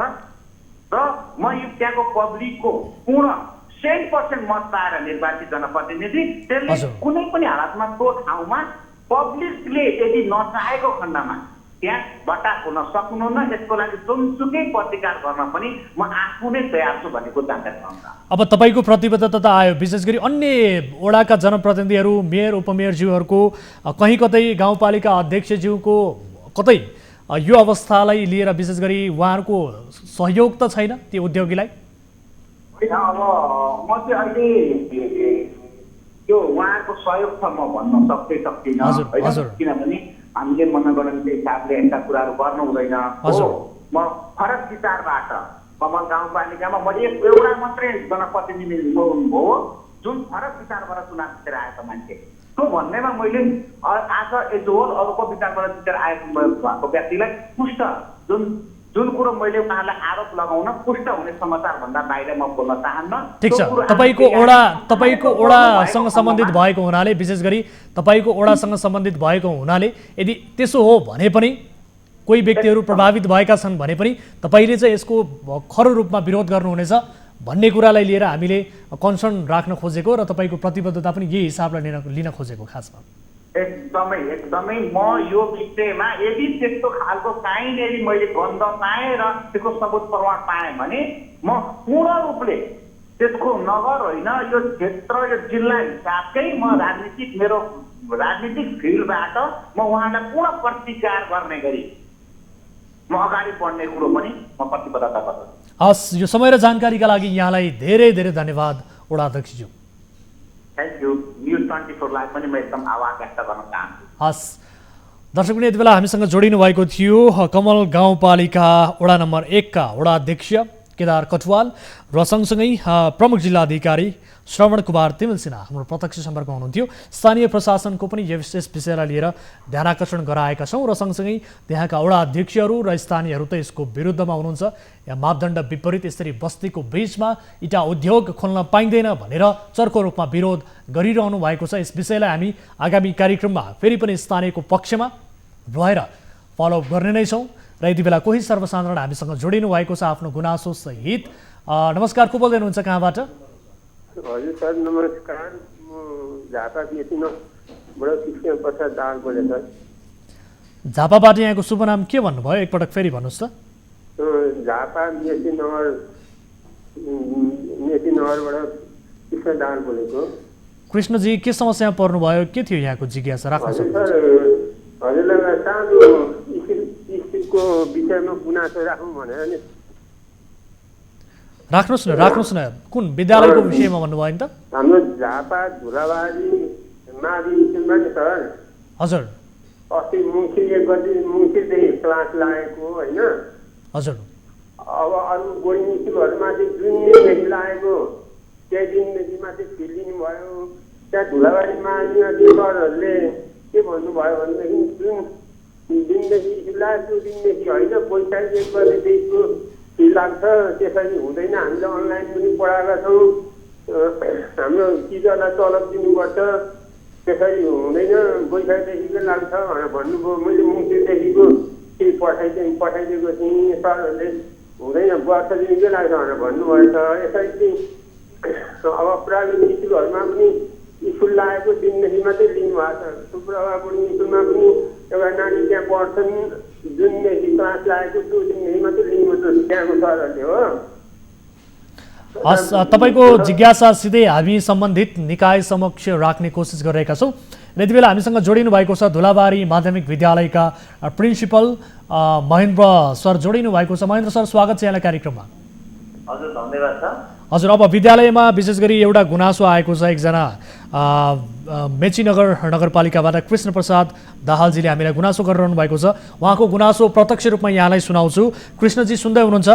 र म यो त्यहाँको पब्लिकको पूर्ण 100% मत पाएर निर्वाचित जनप्रतिनिधि। त्यसले कुनै पनि हालतमा त्यो ठाउँमा पब्लिकले यदि नचाहेको खण्डमा त्यहाँ भट्टा खोल्न सक्नुहुन्न। यसको लागि जुनसुकै प्रतिकार गर्न पनि म आफू नै तयार छु भन्ने कुरा जानकारी पाउँछ। अब तपाईँको प्रतिबद्धता त आयो, विशेष गरी अन्य वडाका जनप्रतिनिधिहरू, मेयर उपमेयरज्यूहरूको कहीँ कतै गाउँपालिका अध्यक्षज्यूको कतै यो अवस्थालाई लिएर विशेष गरी उहाँहरूको सहयोग त छैन त्यो उद्योगीलाई? होइन, अब म चाहिँ अहिले त्यो उहाँको सहयोग छ म भन्न सक्दिनँ होइन, किनभने हामीले मनोगणनको हिसाबले यस्ता कुराहरू गर्नु हुँदैन। म फरक विचारबाट कमल गाउँपालिकामा मैले एउटा मात्रै जनप्रतिनिधि हो जुन फरक विचारबाट चुनाव जितेर आएको मान्छे। त्यो भन्नेमा मैले आज एजोल अरूको विचारबाट जितेर आएको भएको व्यक्तिलाई पुष्ट जुन कुरो मैले उहाँलाई आरोप लगाउन पुष्ट हुने समाचारभन्दा बाहिर म बोल्न चाहन्न। ठिक छ, तपाईँको ओडासँग सम्बन्धित भएको हुनाले, विशेष गरी तपाईँको ओडासँग सम्बन्धित भएको हुनाले यदि त्यसो हो भने पनि कोही व्यक्तिहरू प्रभावित भएका छन् भने पनि तपाईँले चाहिँ यसको खरो रूपमा विरोध गर्नुहुनेछ भन्ने कुरालाई लिएर हामीले कन्सर्न राख्न खोजेको र तपाईँको प्रतिबद्धता पनि यही हिसाबलाई लिन खोजेको खासमा। एकदमै म यो विषयमा यदि त्यस्तो खालको काहीँ यदि मैले गन्ध पाएँ र त्यसको सबुत प्रमाण पाएँ भने म पूर्ण रूपले त्यसको नगर होइन यो क्षेत्र यो जिल्ला हिसाबकै म मेरो राजनीतिक फिल्डबाट म उहाँलाई पूर्ण प्रतिकार गर्ने गरी म अगाडि बढ्ने कुरो पनि म प्रतिबद्धता गर्छु। हस्, यो समय र जानकारीका लागि यहाँलाई धेरै धेरै धन्यवाद वडा अध्यक्षज्यू। Thank you. न्युज 24लाई पनि म एकदम आभार व्यक्त गर्न चाहन्छु। हस् दर्शकले यति बेला हामीसँग जोडिनु भएको थियो कमल गाउँपालिका वडा नम्बर 1 का वडा अध्यक्ष केदार कटुवाल र सँगसँगै प्रमुख जिल्लाधिकारी श्रवण कुमार तिमिल सिन्हा हाम्रो प्रत्यक्ष सम्पर्कमा हुनुहुन्थ्यो। स्थानीय प्रशासनको पनि यस विषयलाई लिएर ध्यानाकर्षण गराएका छौँ र सँगसँगै त्यहाँका वडा अध्यक्षहरू र स्थानीयहरू त यसको विरुद्धमा हुनुहुन्छ। यहाँ मापदण्ड विपरीत यसरी बस्तीको बीचमा इटा उद्योग खोल्न पाइँदैन भनेर चर्को रूपमा विरोध गरिरहनु भएको छ। यस विषयलाई हामी आगामी कार्यक्रममा फेरि पनि स्थानीयको पक्षमा रहेर फलोअप गर्ने नै छौँ। र यति बेला कोही सर्वसाधारण हामीसँग जोडिनु भएको छ आफ्नो गुनासो सहित। नमस्कार, को बोल्दै हुनुहुन्छ, कहाँबाट? हजुर सर नमस्कार, म झापा बिएससीबाट कृष्ण प्रसाद दाहाल बोलेको सर। झापाबाट यहाँको शुभ नाम के भन्नुभयो, एकपटक फेरि भन्नुहोस् त। झापा मेची नगरबाट कृष्ण दाहाल बोलेको। कृष्णजी, के समस्यामा पर्नुभयो, के थियो यहाँको जिज्ञासा? राख्न सक्नुहुन्छ। हजुरलाई सानो स्थितिको विषयमा गुनासो राखौँ भनेर नि। राख्नुहोस् न, कुन विद्यालयको विषयमा भन्नुभयो नि त? हाम्रो झापा धुलाबारी मावि स्कुलमा नि सर। हजुर। अस्ति मुङ्सिरदेखि क्लास लागेको होइन। हजुर। अब अरू बोर्डिङ स्कुलहरूमा चाहिँ जुन दिनदेखि लागेको त्यही दिनदेखिमा चाहिँ फिलिङ भयो। त्यहाँ धुलाबारीमा त्यो सरहरूले के भन्नुभयो भनेदेखि जुन दिनदेखि स्कुल लाग्यो त्यो दिनदेखि होइन, पैसा 1 गतेदेखिको फी लाग्छ, त्यसरी हुँदैन, हामीले अनलाइन पनि पढाएका छौँ, हाम्रो टिचरलाई तलब दिनुपर्छ, त्यसरी हुँदैन, पैसादेखिकै लाग्छ भनेर भन्नुभयो। मैले मुङ्सिरदेखिको फी पठाइदिएको थिएँ, सरहरूले हुँदैन, वर्ष दिनकै लाग्छ भनेर भन्नुभएछ। यसरी चाहिँ अब प्राइभेट स्कुलहरूमा पनि स्कुल लागेको दिनदेखि मात्रै लिनुभएको छ। शुक्रबार स्कुलमा पनि एउटा नानी त्यहाँ पढ्छन्, जुनदेखि क्लास लागेको त्यो दिनदेखि मात्रै लिनुहुन्छ त्यहाँको सरहरूले हो। हस्, तपाईँको जिज्ञासा सिधै हामी सम्बन्धित निकाय समक्ष राख्ने कोसिस गरिरहेका छौँ। यति बेला हामीसँग जोडिनु भएको छ धुलाबारी माध्यमिक विद्यालयका प्रिन्सिपल महेन्द्र सर जोडिनु भएको छ। महेन्द्र सर, स्वागत छ यहाँलाई कार्यक्रममा। हजुर, धन्यवाद सर। हजुर, अब विद्यालयमा विशेष गरी एउटा गुनासो आएको छ। एकजना मेचीनगर नगरपालिकाबाट कृष्ण प्रसाद दाहालजीले हामीलाई गुनासो गरिरहनु भएको छ। उहाँको गुनासो प्रत्यक्ष रूपमा यहाँलाई सुनाउँछु। कृष्णजी, सुन्दै हुनुहुन्छ?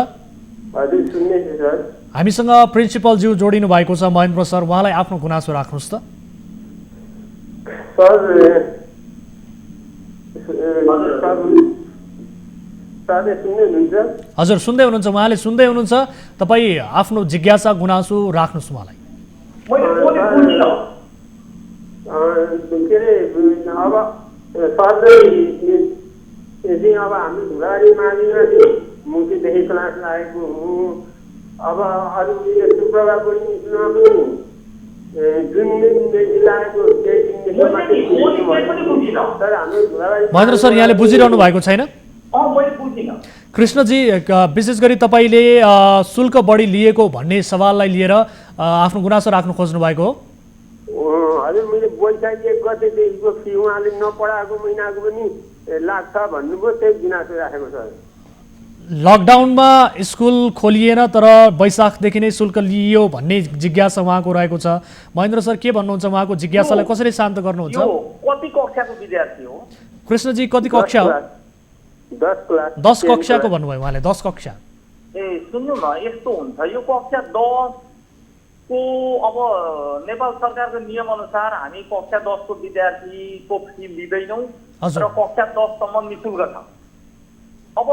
हजुर, सुन्दैछु सर। हामीसँग प्रिन्सिपलज्यू जोडिनु भएको छ महेन्द्र सर, उहाँलाई आफ्नो गुनासो राख्नुहोस् त। हजुर, सुन्दै हुनुहुन्छ, उहाँले सुन्दै हुनुहुन्छ। तपाईँ आफ्नो जिज्ञासा गुनासो राख्नुहोस् उहाँलाई। के अरे अब सरले अब हाम्रो धुलाबारी माविमा मुखीदेखि क्लास लागेको हुँ। अब अरू यो शुक्रबार बोर्डिङ स्कुलमा पनि जुन दिनदेखि लागेको त्यही दिनदेखि सर हाम्रो धुलाबारी। महेन्द्र सर, यहाँले बुझिरहनु भएको छैन? कृष्णजी, विशेष गरी तपाईँले शुल्क बढी लिएको भन्ने सवाललाई लिएर आफ्नो गुनासो राख्नु खोज्नु भएको हो? हजुर, मैले वैशाख 1 गतेदेखिको फी उहाँले नपढाएको महिनाको पनि लाग्छ भन्नुभयो, त्यही गुनासो राखेको छ। लकडाउनमा स्कुल खोलिएन तर वैशाखदेखि नै शुल्क लिइयो भन्ने जिज्ञासा उहाँको रहेको छ। महेन्द्र सर, के भन्नुहुन्छ? उहाँको जिज्ञासालाई कसरी शान्त गर्नुहुन्छ? कति कक्षाको विद्यार्थी हो कृष्णजी? कति कक्षा हो? 10 क्लास। 10 कक्षाको भन्नुभयो उहाँले, 10 कक्षा। ए सुन्नु न, यस्तो हुन्छ, यो कक्षा 10 को अब नेपाल सरकारको नियम अनुसार हामी कक्षा 10 को विद्यार्थीको फी लिँदैनौँ र कक्षा 10 सम्म निशुल्क छ। अब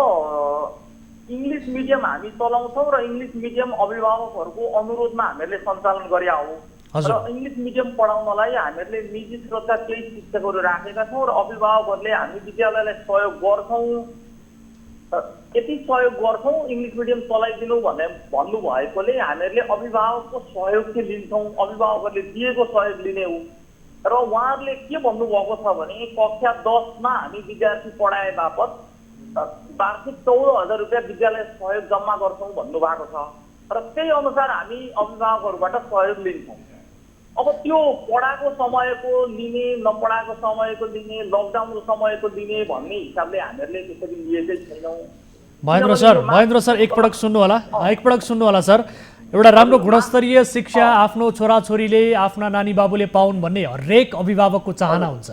इङ्ग्लिस मिडियम हामी चलाउँछौँ र इङ्ग्लिस मिडियम अभिभावकहरूको अनुरोधमा हामीहरूले सञ्चालन गरे हो र इङ्ग्लिस मिडियम पढाउनलाई हामीहरूले निजी स्रोतका केही शिक्षकहरू राखेका छौँ र अभिभावकहरूले हामी विद्यालयलाई सहयोग गर्छौँ। यति सहयोग गर्छौँ इङ्ग्लिस मिडियम चलाइदिनु भन्नुभएकोले हामीहरूले अभिभावकको सहयोग चाहिँ लिन्छौँ, अभिभावकहरूले दिएको सहयोग लिने हो। र उहाँहरूले के भन्नुभएको छ भने कक्षा 10मा हामी विद्यार्थी पढाए बापत वार्षिक 14,000 रुपियाँ विद्यालय सहयोग जम्मा गर्छौँ भन्नुभएको छ र त्यही अनुसार हामी अभिभावकहरूबाट सहयोग लिन्छौँ। अब त्यो पढाएको समयको लिने, नपढाएको समयको लिने, लकडाउनको समयको लिने भन्ने हिसाबले हामीहरूले त्यसरी लिएकै छैनौँ। महेन्द्र सर एकपटक सुन्नु होला सर। एउटा राम्रो गुणस्तरीय शिक्षा आफ्नो छोराछोरीले आफ्ना नानी बाबुले पाउन् भन्ने हरेक अभिभावकको चाहना हुन्छ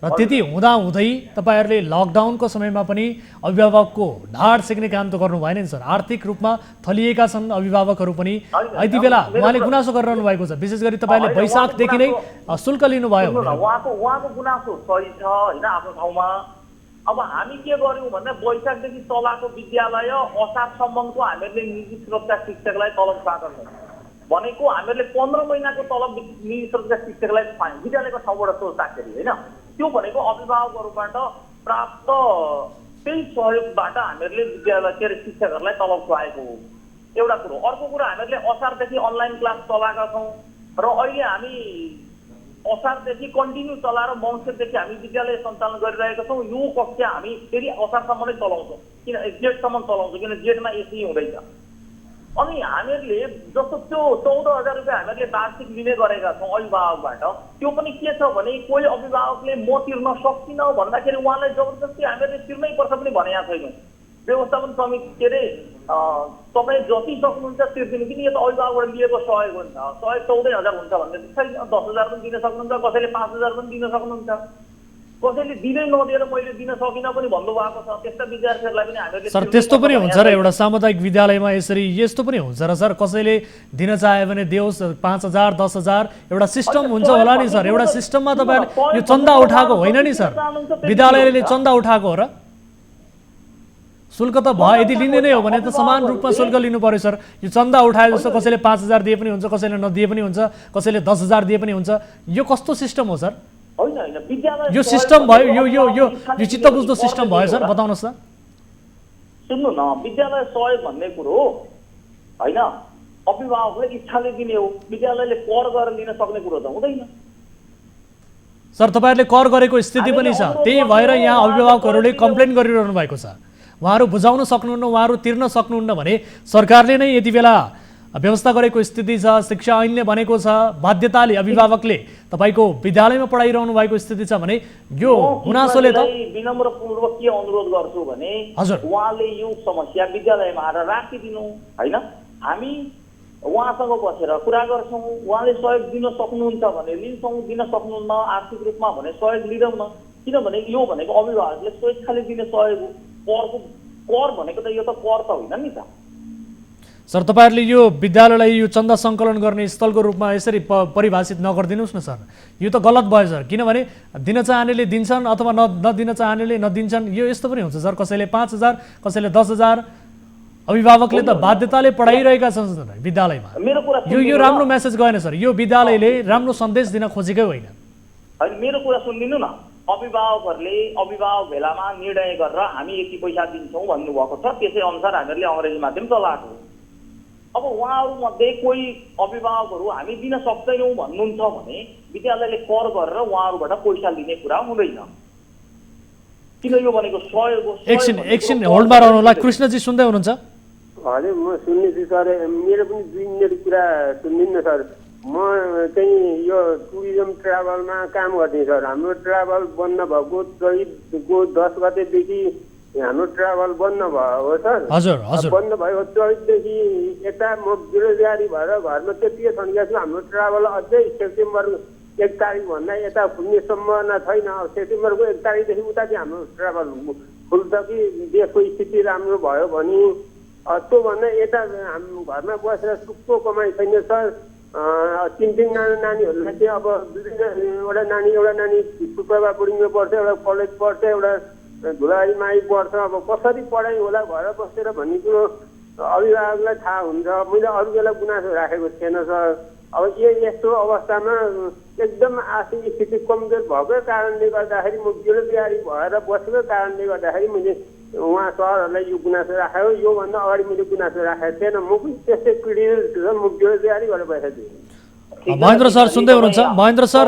र त्यति हुँदाहुँदै तपाईहरूले लकडाउनको समयमा पनि अभिभावकको ढाड सेक्ने काम त गर्नु भएन नि सर। आर्थिक रूपमा थलिएका छन् अभिभावकहरू पनि। यति बेला उहाँले गुनासो गरिरहनु भएको छ, विशेष गरी तपाईँले वैशाखदेखि नै शुल्क लिनुभयो। उहाँको गुनासो सही छ होइन आफ्नो ठाउँमा। अब हामी के गर्यौँ भन्दा वैशाखदेखि चलाएको विद्यालय असारसम्मको हामीहरूले निजी स्रोतका शिक्षकलाई तलब पाएका छौँ भनेको हामीहरूले 15 महिनाको तलब निजी स्रोतका शिक्षकलाई पायौँ विद्यालयको ठाउँबाट सोच्दाखेरि होइन। त्यो भनेको अभिभावकहरूबाट प्राप्त त्यही सहयोगबाट हामीहरूले विद्यालय के अरे शिक्षकहरूलाई तलब खुवाएको हो एउटा कुरो। अर्को कुरो हामीहरूले असारदेखि अनलाइन क्लास चलाएका छौँ र अहिले हामी असारदेखि कन्टिन्यू चलाएर मङ्सिरदेखि हामी विद्यालय सञ्चालन गरिरहेका छौँ। यो कक्षा हामी फेरि असारसम्म नै चलाउँछौँ, किन जेठसम्म चलाउँछौँ, किन जेठमा एसी हुँदैछ। अनि हामीहरूले जस्तो त्यो 14,000 रुपियाँ हामीहरूले वार्षिक लिने गरेका छौँ अभिभावकबाट। त्यो पनि के छ भने कोही अभिभावकले म तिर्न सक्दिनँ भन्दाखेरि उहाँलाई जबरजस्ती हामीहरूले तिर्नै पर्छ पनि भनेका छैनौँ। व्यवस्थापन समिति के अरे तपाईँ जति सक्नुहुन्छ तिर्दिनु, किन यो त अभिभावकबाट लिएको सहयोग हुन्छ। सहयोग 14,000 हुन्छ भन्ने छैन, 10,000 पनि दिन सक्नुहुन्छ, कसैले 5,000 पनि दिन सक्नुहुन्छ, कसैले दिनै नदिएर मैले दिन सकिनँ पनि भन्नुभएको छ। त्यस्ता विद्यार्थीहरूलाई पनि हामीले सर त्यस्तो पनि हुन्छ र एउटा सामुदायिक विद्यालयमा यसरी यस्तो पनि हुन्छ र सर कसैले दिन चाह्यो भने देओस् 5,000 10,000 एउटा सिस्टम हुन्छ होला नि सर। एउटा सिस्टममा तपाईँहरूले यो चन्दा उठाएको होइन नि सर, विद्यालयले चन्दा उठाएको हो र शुल्क त भयो। यदि लिने नै हो भने त समान रूपमा शुल्क लिनु पर्यो सर। यो चन्दा उठाए जस्तो कसैले 5,000 दिए पनि हुन्छ, कसैले नदिए पनि हुन्छ, कसैले 10,000 दिए पनि हुन्छ। यो कस्तो सिस्टम हो सर? यो सिस्टम भयो, यो चित्त बुझ्दो सिस्टम भयो सर, बताउनुहोस् न। सुन्नु न, विद्यालय सहयोग भन्ने कुरो होइन अभिभावकले इच्छाले दिने हो, विद्यालयले कर गरेर लिन सक्ने कुरो त हुँदैन सर। तपाईँहरूले कर गरेको स्थिति पनि छ, त्यही भएर यहाँ अभिभावकहरूले कम्प्लेन गरिरहनु भएको छ। उहाँहरू बुझाउन सक्नुहुन्न, उहाँहरू तिर्न सक्नुहुन्न भने सरकारले नै यति बेला व्यवस्था गरेको स्थिति छ। शिक्षा ऐनले भनेको छ बाध्यताले अभिभावकले तपाईँको विद्यालयमा पढाइरहनु भएको स्थिति छ भने यो गुनासोले त विनम्रपूर्वक के अनुरोध गर्छु भने उहाँले यो समस्या विद्यालयमा आएर राखिदिनु होइन। हामी उहाँसँग बसेर कुरा गर्छौँ, उहाँले सहयोग दिन सक्नुहुन्छ भने लिन्छौँ, दिन सक्नुहुन्न आर्थिक रूपमा भने सहयोग लिँदैनौँ न। किनभने यो भनेको अभिभावकले स्वेच्छाले दिने सहयोग हो। कर भनेको त यो त कर त होइन नि त सर। तपाईँहरूले यो विद्यालयलाई यो चन्दा सङ्कलन गर्ने स्थलको रूपमा यसरी परिभाषित नगरिदिनुहोस् न सर। यो त गलत भयो सर, किनभने दिन चाहनेले दिन्छन् अथवा नदिन चाहनेले नदिन्छन्। यो यस्तो पनि हुन्छ सर, कसैले 5,000 कसैले 10,000। अभिभावकले त बाध्यताले पढाइरहेका छन् विद्यालयमा। यो राम्रो मेसेज गएन सर। यो विद्यालयले राम्रो सन्देश दिन खोजेकै होइन। मेरो कुरा सुनिदिनु न, अभिभावकहरूले अभिभावक भेलामा निर्णय गरेर हामी यति पैसा दिन्छौँ भन्नुभएको छ, त्यसै अनुसार हामीहरूले अङ्ग्रेजी माध्यम चलाएको। अब उहाँहरूमध्ये कोही अभिभावकहरू हामी दिन सक्दैनौँ भन्नुहुन्छ भने विद्यालयले कर गरेर उहाँहरूबाट पैसा लिने कुरा हुँदैन, किन यो भनेको सहयोग हो। एकछिन होल्डमा रहनु होला। कृष्णजी सुन्दै हुनुहुन्छ? हजुर म सुन्दैछु सर। मेरो पनि 2 मिनट कुरा सुनिदिनु न सर। म चाहिँ यो टुरिज्म ट्राभलमा काम गर्थेँ सर। हाम्रो ट्राभल बन्द भएको 10 गतेदेखि हाम्रो ट्राभल बन्द भयो हो सर। हजुर बन्द भयो 24देखि यता म बेरोजगारी भएर घरमा त्यतिकै छन्किएको छु। हाम्रो ट्राभल अझै सेप्टेम्बर 1 तारिक भन्दा यता खुल्ने सम्भावना छैन। सेप्टेम्बरको 1 तारिकदेखि उता चाहिँ हाम्रो ट्राभल खुल्छ कि देशको स्थिति राम्रो भयो भने त्योभन्दा यता घरमा बसेर सुक्को कमाइ छैन सर। 3 नानीहरूलाई चाहिँ अब एउटा नानी सुप्रभा बोर्डिङमा पढ्छ, एउटा कलेज पढ्छ, एउटा धुलाबारी माई पढ्छ। अब कसरी पढाइ होला घर बसेर भन्ने कुरो अभिभावकलाई थाहा हुन्छ। मैले अरू बेला गुनासो राखेको थिएन सर। अब यस्तो अवस्थामा एकदम आर्थिक स्थिति कमजोर भएको कारणले गर्दाखेरि म बेरोजगारी भएर बसेको कारणले गर्दाखेरि मैले उहाँ सरहरूलाई यो गुनासो राखेको। योभन्दा अगाडि मैले गुनासो राखेको थिएन। म पनि त्यस्तै पीडित म बेरोजगारी गरेर बसेको थिएँ। महेन्द्र सर सुन्दै हुनुहुन्छ? महेन्द्र सर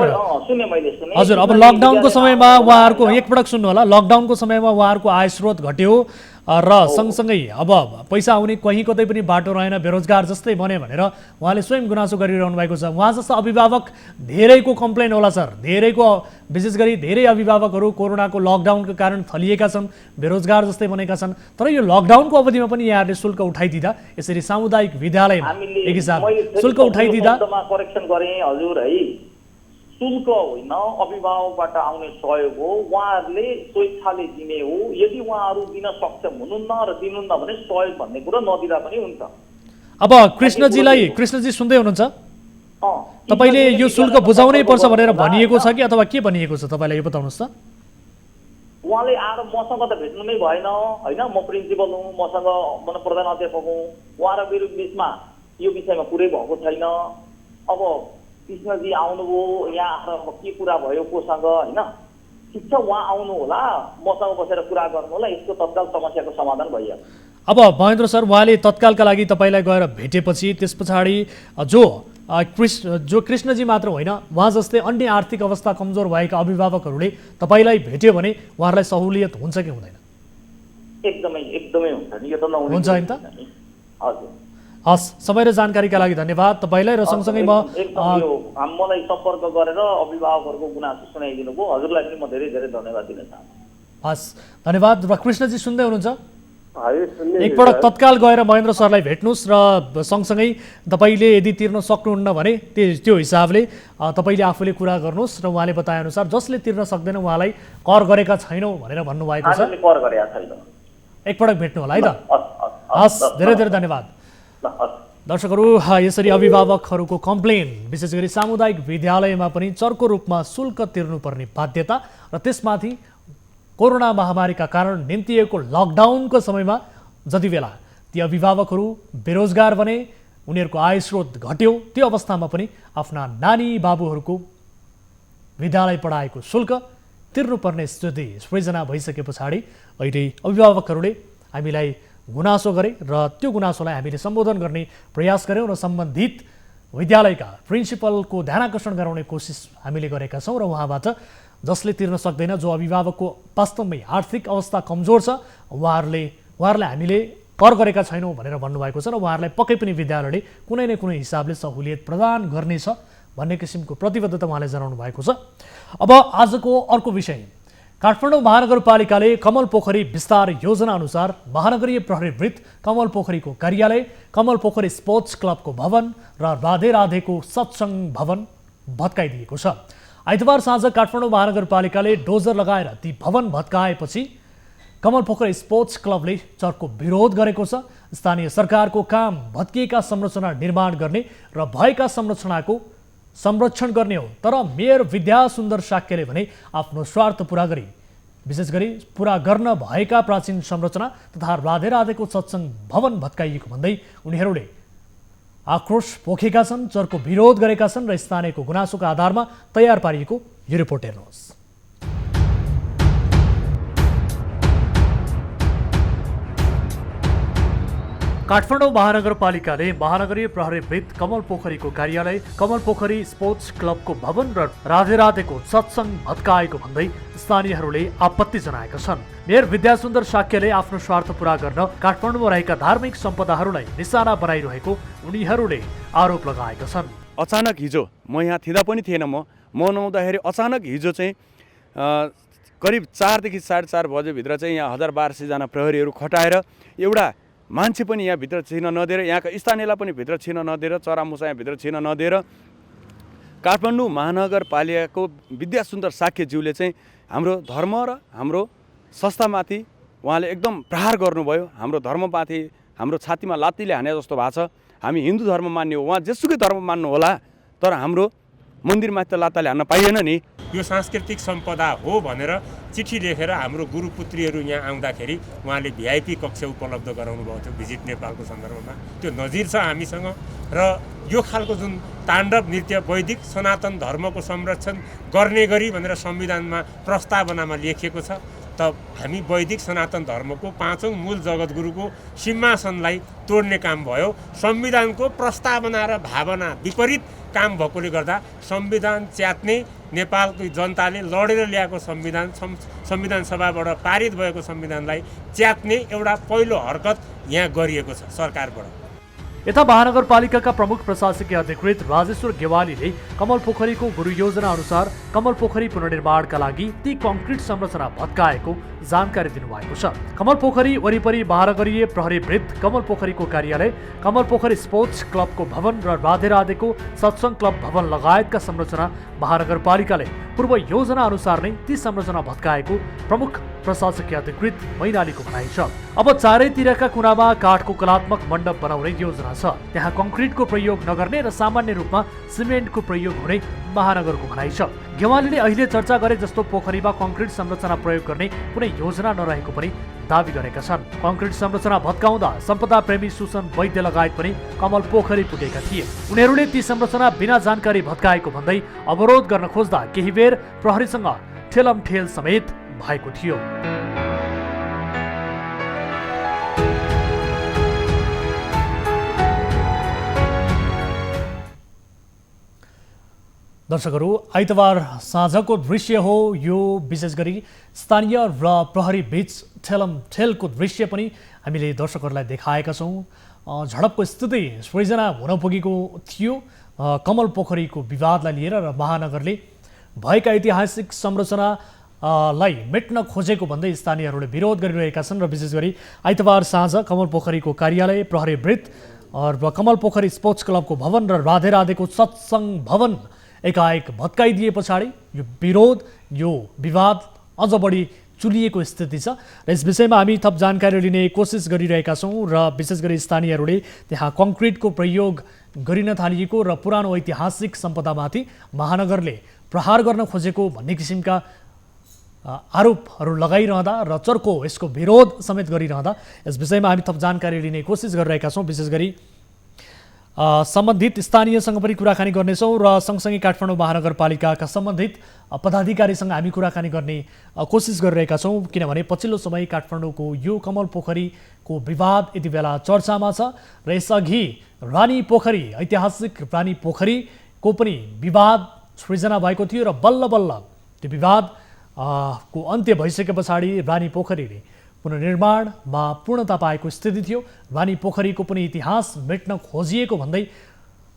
हजुर, अब लकडाउनको समयमा उहाँहरूको एकपटक सुन्नु होला, लकडाउनको समयमा उहाँहरूको आय स्रोत घट्यो र सँगसँगै अब पैसा आउने कहीँ कतै पनि बाटो रहेन, बेरोजगार जस्तै बने भनेर उहाँले स्वयं गुनासो गरिरहनु भएको छ। उहाँ जस्तो अभिभावक धेरैको कम्प्लेन होला सर, धेरैको, विशेष गरी धेरै अभिभावकहरू कोरोनाको लकडाउनको कारण थलिएका छन्, बेरोजगार जस्तै बनेका छन्। तर यो लकडाउनको अवधिमा पनि यहाँहरूले शुल्क उठाइदिँदा, यसरी सामुदायिक विद्यालयमा एक हिसाबले शुल्क उठाइदिँदा करेक्सन गरेँ हजुर है, शुल्क होइन अभिभावकबाट आउने सहयोग हो, उहाँहरूले स्वेच्छाले दिने हो। यदि उहाँहरू दिन सक्षम हुनुहुन्न र दिनुहुन्न भने सहयोग भन्ने कुरो नदिँदा पनि हुन्छ। अब कृष्णजी सुन्दै हुनुहुन्छ? तपाईँले यो शुल्क बुझाउनै पर्छ भनेर भनिएको छ कि अथवा के भनिएको छ तपाईँलाई, यो बताउनुहोस् त। उहाँले आएर मसँग त भेट्नु नै भएन होइन, म प्रिन्सिपल हुँ, मसँग प्रधान अध्यापक हुँ, उहाँ र मेरो बिचमा यो विषयमा कुरै भएको छैन। अब कृष्णजी आउनुभयो, यहाँ आएर के कुरा भयो कोसँग होइन, ठिक छ उहाँ आउनु होला, मसँग बसेर कुरा गर्नु होला, यसको तत्काल समस्याको समाधान भइहाल्छ। अब महेन्द्र सर, उहाँले तत्कालका लागि तपाईँलाई गएर भेटेपछि त्यस पछाडि जो कृष्णजी मात्र होइन, उहाँ जस्तै अन्य आर्थिक अवस्था कमजोर भएका अभिभावकहरूले तपाईँलाई भेट्यो भने उहाँहरूलाई सहुलियत हुन्छ कि हुँदैन? एकदमै हुन्छ नि, यो त नहुने हुन्छ नि त। हजुर हस्, समय र जानकारीका लागि धन्यवाद तपाईँलाई। र सँगसँगै मलाई सम्पर्क गरेर अभिभावकहरूको गुनासो सुनाइदिनु भयो, हजुरलाई पनि म धेरै धेरै धन्यवाद दिन चाहन्छु। हस्, धन्यवाद। र कृष्णजी सुन्दै हुनुहुन्छ? हजुर, एकपटक तत्काल गएर महेन्द्र सरलाई भेट्नुहोस् र सँगसँगै तपाईँले यदि तिर्न सक्नुहुन्न भने त्यो हिसाबले तपाईँले आफूले कुरा गर्नुहोस् र उहाँले बताएअनुसार जसले तिर्न सक्दैन उहाँलाई कर गरेका छैनौँ भनेर भन्नुभएको छ। एकपटक भेट्नु होला है त। हस्, धेरै धेरै धन्यवाद। दर्शकहरू, यसरी अभिभावकहरूको कम्प्लेन, विशेष गरी सामुदायिक विद्यालयमा पनि चर्को रूपमा शुल्क तिर्नुपर्ने बाध्यता र त्यसमाथि कोरोना महामारीका कारण निम्तिएको लकडाउनको समयमा जति बेला ती अभिभावकहरू बेरोजगार बने, उनीहरूको आय स्रोत घट्यो, त्यो अवस्थामा पनि आफ्ना नानी बाबुहरूको विद्यालय पढाएको शुल्क तिर्नुपर्ने स्थिति सृजना भइसके पछाडि अहिले अभिभावकहरूले हामीलाई गुनासो गरे र त्यो गुनासोलाई हामीले सम्बोधन गर्ने प्रयास गऱ्यौँ र सम्बन्धित विद्यालयका प्रिन्सिपलको ध्यानाकर्षण गराउने कोसिस हामीले गरेका छौँ र उहाँबाट जसले तिर्न सक्दैन, जो अभिभावकको वास्तवमै आर्थिक अवस्था कमजोर छ, उहाँहरूलाई हामीले कर गरेका छैनौँ भनेर भन्नुभएको छ र उहाँहरूलाई पक्कै पनि विद्यालयले कुनै न कुनै हिसाबले सहुलियत प्रदान गर्नेछ भन्ने किसिमको प्रतिबद्धता उहाँले जनाउनु भएको छ। अब आजको अर्को विषय, काठमाडौँ महानगरपालिकाले कमल पोखरी विस्तार योजना अनुसार महानगरीय प्रहरी वृत्त कमल पोखरीको कार्यालय, कमल पोखरी स्पोर्ट्स क्लबको भवन र राधे राधेको सत्सङ्ग भवन भत्काइदिएको छ। आइतबार साँझ काठमाडौँ महानगरपालिकाले डोजर लगाएर ती भवन भत्काएपछि कमल पोखरी स्पोर्ट्स क्लबले चर्को विरोध गरेको छ। स्थानीय सरकारको काम भत्किएका संरचना निर्माण गर्ने र भएका संरचनाको संरक्षण गर्ने हो, तर मेयर विद्यासुन्दर शाक्यले भने आफ्नो स्वार्थ पुरा गरी, विशेष गरी पुरा गर्न भएका प्राचीन संरचना तथा राधे राधेको सत्सङ्ग भवन भत्काइएको भन्दै उनीहरूले आक्रोश पोखेका छन्, चर्को विरोध गरेका छन् र स्थानीयको गुनासोका आधारमा तयार पारिएको यो रिपोर्ट हेर्नुहोस्। काठमाडौँ महानगरपालिकाले महानगरीय प्रहरी वृत्त कमल पोखरीको कार्यालय, कमल पोखरी स्पोर्ट्स क्लबको भवन र राधे राधेको सत्सङ्ग भत्काएको भन्दै स्थानीयहरूले आपत्ति जनाएका छन्। मेयर विद्यासुन्दर शाक्यले आफ्नो स्वार्थ पूरा गर्न काठमाडौँमा रहेका धार्मिक सम्पदाहरूलाई निशाना बनाइरहेको उनीहरूले आरोप लगाएका छन्। अचानक हिजो म यहाँ थिँदा पनि थिएन, म नहुँदाखेरि अचानक हिजो चाहिँ करिब 4 देखि 4:30 बजेभित्र चाहिँ यहाँ 1200 जना प्रहरीहरू खटाएर एउटा मान्छे पनि यहाँ भित्र छिर्न नदिएर, यहाँका स्थानीयलाई पनि भित्र छिर्न नदिएर, चरामुसा यहाँ भित्र छिर्न नदिएर काठमाडौँ महानगरपालिकाको विद्यासुन्दर शाक्यज्यूले चाहिँ हाम्रो धर्म र हाम्रो संस्थामाथि उहाँले एकदम प्रहार गर्नुभयो। हाम्रो धर्ममाथि हाम्रो छातीमा लात्तीले हाने जस्तो भएको छ। हामी हिन्दू धर्म मान्ने हो, उहाँ जेसुकै धर्म मान्नु होला, तर हाम्रो मन्दिरमा त लात्ताले हान्न पाइएन नि। यो सांस्कृतिक सम्पदा हो भनेर चिठी लेखेर हाम्रो गुरुपुत्रीहरू यहाँ आउँदाखेरि उहाँले भिआइपी कक्ष उपलब्ध गराउनु भएको थियो भिजिट नेपालको सन्दर्भमा। त्यो नजिर छ हामीसँग र यो खालको जुन ताण्डव नृत्य वैदिक सनातन धर्मको संरक्षण गर्ने गरी भनेर संविधानमा प्रस्तावनामा लेखिएको छ। त हामी वैदिक सनातन धर्मको 5औं मूल जगतगुरुको सिंहासनलाई तोड्ने काम भयो। संविधानको प्रस्तावना र भावना विपरीत काम भएकोले गर्दा संविधान च्यात्ने नेपालको जनताले लडेर ल्याएको संविधान सभाबाट पारित भएको संविधानलाई च्यात्ने एउटा पहिलो हरकत यहाँ गरिएको छ सरकारबाट। यता महानगरपालिकाका प्रमुख प्रशासकीय अधिकृत राजेश्वर गेवालीले कमल पोखरीको गुरु योजना अनुसार कमल पोखरी पुनर्निर्माणका लागि ती कङ्क्रिट संरचना भत्काएको जानकारी दिनुभएको छ। कमल पोखरी वरिपरि महानगरीय प्रहरी वृत्त, कमल पोखरीको कार्यालय, कमल पोखरी स्पोर्ट्स क्लबको भवन र राधे राधेको सत्सङ्ग क्लब भवन लगायतका संरचना महानगरपालिकाले पूर्व योजना अनुसार नै ती संरचना भत्काएको प्रमुख प्रशासकीय अधिकृत मैनालीको भनाइ छ। अब चारैतिरका कुनामा काठको कलात्मक मण्डप बनाउने योजना छ। त्यहाँ कङ्क्रिटको प्रयोग नगर्ने र सामान्य रूपमा सिमेन्टको प्रयोग हुने महानगरको भनाइ छ। गेवालीले अहिले चर्चा गरे जस्तो पोखरीमा कङ्क्रिट संरचना प्रयोग गर्ने कुनै योजना नरहेको पनि दावी गरेका छन्। कङ्क्रिट संरचना भत्काउँदा सम्पदा प्रेमी सुसन वैद्य लगायत पनि कमल पोखरी पुगेका थिए। उनीहरूले ती संरचना बिना जानकारी भत्काएको भन्दै अवरोध गर्न खोज्दा केही बेर प्रहरीसँग ठेलमठेल समेत भएको थियो। दर्शकहरू, आइतबार साँझको दृश्य हो यो। विशेष गरी स्थानीय र प्रहरी बीच ठेलमठेलको दृश्य पनि हामीले दर्शकहरूलाई देखाएका छौँ। झडपको स्थिति सृजना हुन पुगेको थियो कमल पोखरीको विवादलाई लिएर र महानगरले भएका ऐतिहासिक संरचनालाई मेट्न खोजेको भन्दै स्थानीयहरूले विरोध गरिरहेका छन्। र विशेष गरी आइतबार साँझ कमल पोखरीको कार्यालय, प्रहरी वृत्त र कमल पोखरी स्पोर्ट्स क्लबको भवन र राधे राधेको सत्सङ्ग भवन एकाएक भत्काइदिए पछाडि यो विरोध, यो विवाद अझ बढी चुलिएको स्थिति छ। र यस विषयमा हामी थप जानकारी लिने कोसिस गरिरहेका छौँ र विशेष गरी स्थानीयहरूले त्यहाँ कङ्क्रिटको प्रयोग गरिन थालिएको र पुरानो ऐतिहासिक सम्पदामाथि महानगरले प्रहार गर्न खोजेको भन्ने किसिमका आरोपहरू लगाइरहँदा र चर्को यसको विरोध समेत गरिरहँदा यस विषयमा हामी थप जानकारी लिने कोसिस गरिरहेका छौँ। विशेष गरी सम्बन्धित स्थानीयसँग पनि कुराकानी गर्नेछौँ र सँगसँगै काठमाडौँ महानगरपालिकाका सम्बन्धित पदाधिकारीसँग हामी कुराकानी गर्ने कोसिस गरिरहेका छौँ। किनभने पछिल्लो समय काठमाडौँको यो कमल पोखरीको विवाद यति बेला चर्चामा छ र यसअघि रानी पोखरी, ऐतिहासिक रानी पोखरीको पनि विवाद सृजना भएको थियो र बल्ल बल्ल त्यो विवाद को अन्त्य भइसके पछाडि रानी पोखरीले पुनर्निर्माणमा पूर्णता पाएको स्थिति थियो। रानी पोखरीको पनि इतिहास मेट्न खोजिएको भन्दै,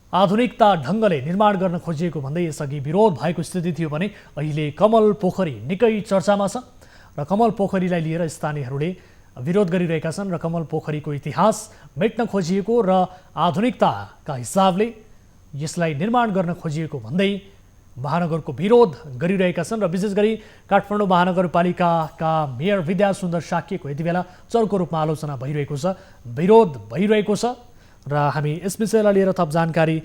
आधुनिकता ढङ्गले निर्माण गर्न खोजिएको भन्दै यसअघि विरोध भएको स्थिति थियो भने अहिले कमल पोखरी निकै चर्चामा छ र कमल पोखरीलाई लिएर स्थानीयहरूले विरोध गरिरहेका छन् र कमल पोखरीको इतिहास मेट्न खोजिएको र आधुनिकताका हिसाबले यसलाई निर्माण गर्न खोजिएको भन्दै महानगरको विरोध गरिरहेका छन्। र विशेष गरी काठमाडौँ महानगरपालिकाका मेयर विद्या सुन्दर साक्यको यति बेला चर्को रूपमा आलोचना भइरहेको छ, विरोध भइरहेको छ र हामी यस विषयलाई लिएर थप जानकारी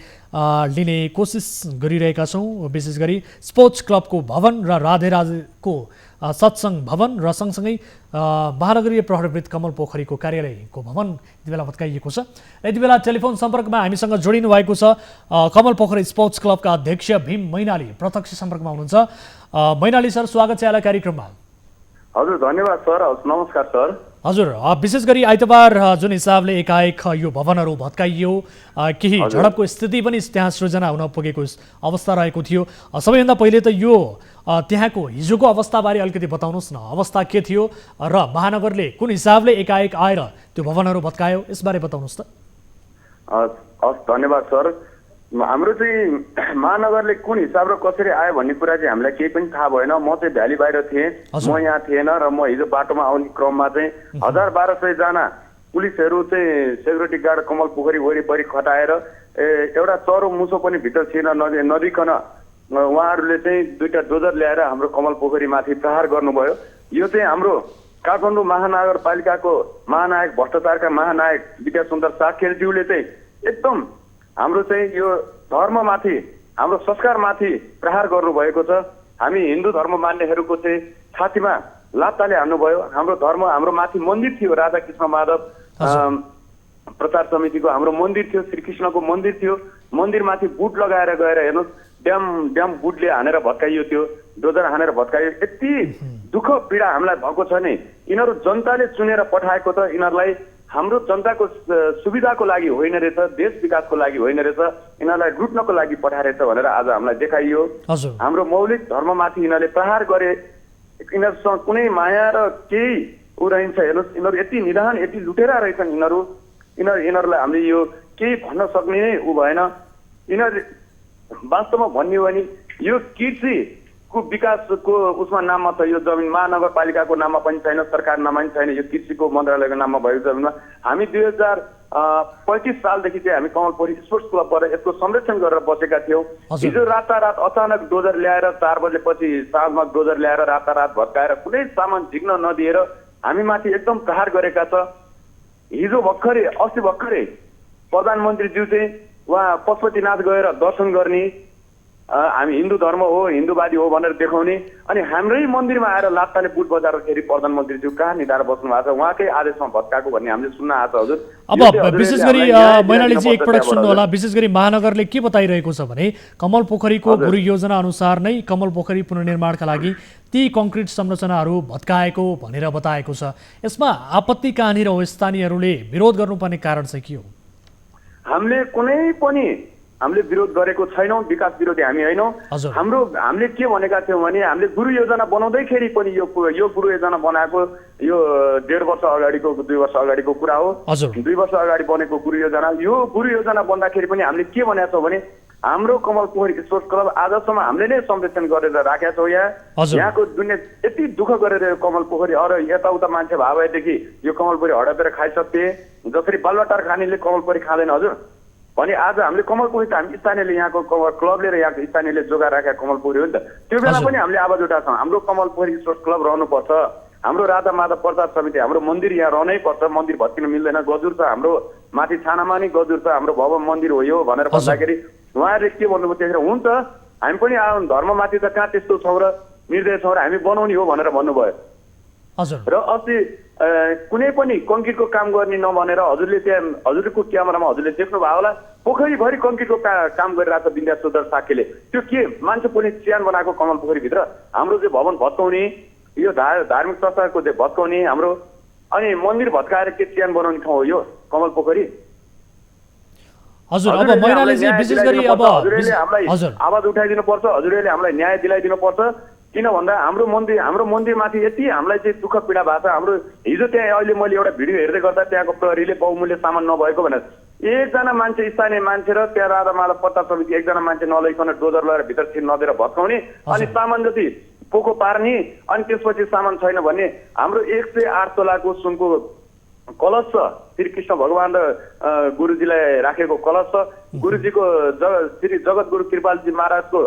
लिने कोसिस गरिरहेका छौँ। विशेष गरी स्पोर्ट्स क्लबको भवन र राधे राधेको सत्सङ्ग भवन र सँगसँगै महानगरीय प्रहरी वृत्त कमल पोखरीको कार्यालयको भवन यति बेला भत्काइएको छ। यति बेला टेलिफोन सम्पर्कमा हामीसँग जोडिनु भएको छ कमल पोखरी स्पोर्ट्स क्लबका अध्यक्ष भीम मैनाली प्रत्यक्ष सम्पर्कमा हुनुहुन्छ। मैनाली सर, स्वागत छ यहाँलाई कार्यक्रममा। हजुर, धन्यवाद सर। नमस्कार सर। हजुर, विशेष गरी आइतबार जुन हिसाबले एकाएक यो भवनहरू भत्काइयो, केही झडपको स्थिति पनि त्यहाँ सृजना हुन पुगेको अवस्था रहेको थियो। सबैभन्दा पहिले त यो त्यहाँको हिजोको अवस्थाबारे अलिकति बताउनुहोस् न, अवस्था के थियो र महानगरले कुन हिसाबले एकाएक आएर त्यो भवनहरू भत्कायो, यसबारे बताउनुहोस् त। हस्, धन्यवाद सर। हाम्रो चाहिँ महानगरले कुन हिसाब र कसरी आयो भन्ने कुरा चाहिँ हामीलाई केही पनि थाहा भएन। म चाहिँ भ्याली बाहिर थिएँ, म यहाँ थिएन र म हिजो बाटोमा आउने क्रममा चाहिँ 1200 जना पुलिसहरू चाहिँ सेक्युरिटी गार्ड कमल पोखरी वरिपरि खटाएर एउटा चरो मुसो पनि भित्र छिर्न नदिकन उहाँहरूले चाहिँ 2टा डोजर ल्याएर हाम्रो कमल पोखरीमाथि प्रहार गर्नुभयो। यो चाहिँ हाम्रो काठमाडौँ महानगरपालिकाको महानायक, भ्रष्टाचारका महानायक विद्या सुन्दर साक्यज्यूले चाहिँ एकदम हाम्रो चाहिँ यो धर्ममाथि हाम्रो संस्कारमाथि प्रहार गर्नुभएको छ। हामी हिन्दू धर्म मान्नेहरूको चाहिँ छातीमा लात्ताले हान्नुभयो। हाम्रो धर्म हाम्रो माथि मन्दिर थियो, राधा कृष्ण माधव प्रचार समितिको हाम्रो मन्दिर थियो, श्रीकृष्णको मन्दिर थियो। मन्दिरमाथि बुट लगाएर गएर हेर्नुहोस्, ड्याम बुटले हानेर भत्काइयो, त्यो डोजर हानेर भत्काइयो। यति दुःख पीडा हामीलाई भएको छ नि। यिनीहरू जनताले चुनेर पठाएको त यिनीहरूलाई हाम्रो जनताको सुविधाको लागि होइन रहेछ, देश विकासको लागि होइन रहेछ, यिनीहरूलाई लुट्नको लागि पठाइरहेछ भनेर आज हामीलाई देखाइयो। हाम्रो मौलिक धर्ममाथि यिनीहरूले प्रहार गरे। यिनीहरूसँग कुनै माया र केही ऊ रहन्छ। हेर्नुहोस्, यिनीहरू यति निधान, यति लुटेरा रहेछन्। यिनीहरूलाई हामीले यो केही भन्न सक्ने नै ऊ भएन। यिनीहरू वास्तवमा भन्ने हो भने यो कृषिको विकासको उसमा नाममा छ, यो जमिन महानगरपालिकाको नाममा पनि छैन, सरकार नाममा पनि छैन, यो कृषिको मन्त्रालयको नाममा भएको जमिनमा हामी 2035 सालदेखि चाहिँ हामी कमलपोखरी स्पोर्ट्स क्लबबाट यसको संरक्षण गरेर बसेका थियौँ। हिजो रातारात अचानक डोजर ल्याएर 4 बजेपछि साँझमा डोजर ल्याएर रातारात भत्काएर कुनै सामान झिक्न नदिएर हामी माथि एकदम प्रहार गरेका छ। हिजो भर्खरै अस्ति भर्खरै प्रधानमन्त्रीज्यू चाहिँ उहाँ पशुपतिनाथ गएर दर्शन गर्ने, हामी हिन्दू धर्म हो, हिन्दूवादी हो भनेर देखाउने, अनि हाम्रै मन्दिरमा आएर लात्ताले बुट बजार्दाखेरि प्रधानमन्त्रीज्यू कहाँ निधार बस्नु भएको छ, उहाँकै आदेशमा भत्काएको भन्ने हामीले सुन्न आएको छ। हजुर, अब विशेष गरी मैनालीजी एकपटक सुन्नु होला। विशेष गरी महानगरले के बताइरहेको छ भने कमल पोखरीको गुरु योजना अनुसार नै कमल पोखरी पुनर्निर्माणका लागि ती कङ्क्रिट संरचनाहरू भत्काएको भनेर बताएको छ। यसमा आपत्ति कहाँनिर हो? स्थानीयहरूले विरोध गर्नुपर्ने कारण चाहिँ के हो? हामीले विरोध गरेको छैनौँ, विकास विरोधी हामी होइनौँ। हामीले के भनेका थियौँ भने हामीले गुरु योजना बनाउँदैखेरि पनि यो गुरु योजना बनाएको यो 1.5 वर्ष अगाडिको 2 वर्ष अगाडिको कुरा हो। 2 वर्ष अगाडि बनेको गुरु योजना, यो गुरु योजना बन्दाखेरि पनि हामीले के भनेका छौँ भने हाम्रो कमल पोखरी स्पोर्ट्स क्लब आजसम्म हामीले नै संरक्षण गरेर राखेका छौँ। यहाँको दुनियाँ यति दुःख गरेर कमल पोखरी अरू यताउता मान्छे भए भएदेखि यो कमल पोखरी हडपेर खाइसक्थे, जसरी बालुवाटार खानेले कमल पोखरी खाँदैन हजुर भने आज हामीले कमल पोखरी त हामी स्थानीयले यहाँको क्लबले र यहाँको स्थानीयले जोगाएर राखेका कमल पोखरी हो नि त। त्यो बेला पनि हामीले आवाज उठाएको छौँ, हाम्रो कमल पोखरी स्पोर्ट्स क्लब रहनुपर्छ, हाम्रो राधा माधव प्रचार समिति, हाम्रो मन्दिर यहाँ रहनै पर्छ, मन्दिर भत्किनु मिल्दैन, गजुर छ, हाम्रो माथि छानामा नि गजुर छ, हाम्रो भव्य मन्दिर हो यो भनेर भन्दाखेरि उहाँहरूले के भन्नुभयो त्यतिखेर हुन्छ हामी पनि धर्ममाथि त कहाँ त्यस्तो छौँ र निर्दय छौँ र हामी बनाउने हो भनेर भन्नुभयो। र अस्ति कुनै पनि कङ्क्रिटको काम गर्ने नभनेर हजुरले त्यहाँ हजुरको क्यामेरामा हजुरले देख्नुभयो होला, पोखरीभरि कङ्क्रिटको काम गरिरहेको छ विन्ध्याचल साकेले। त्यो के मान्छे पनि च्यान बनाएको कमल पोखरीभित्र हाम्रो चाहिँ भवन भत्काउने, यो धार्मिक संस्थाको चाहिँ भत्काउने हाम्रो, अनि मन्दिर भत्काएर के च्यान बनाउने ठाउँ हो यो कमल पोखरी? हजुर, अब मैनालीजी विशेष गरी अब हजुर आवाज उठाइदिनु पर्छ, हजुरले हामीलाई न्याय दिलाइदिनु पर्छ। किन भन्दा हाम्रो मन्दिरमाथि यति हामीलाई चाहिँ दुःख पीडा भएको छ। हाम्रो हिजो त्यहाँ अहिले मैले एउटा भिडियो हेर्दै गर्दा त्यहाँको प्रहरीले बहुमूल्य सामान नभएको भनेर एकजना मान्छे स्थानीय मान्छे र त्यहाँ राधा माधव प्रचार समिति एकजना मान्छे नलैकन डोजर लगाएर भित्र छिर नदिएर भत्काउने, अनि सामान जति पोको पार्ने, अनि त्यसपछि सामान छैन भन्ने। हाम्रो 108 तोलाको सुनको कलश छ, श्रीकृष्ण भगवान र गुरुजीलाई राखेको कलश छ, गुरुजीको श्री जगतगुरु कृपालजी महाराजको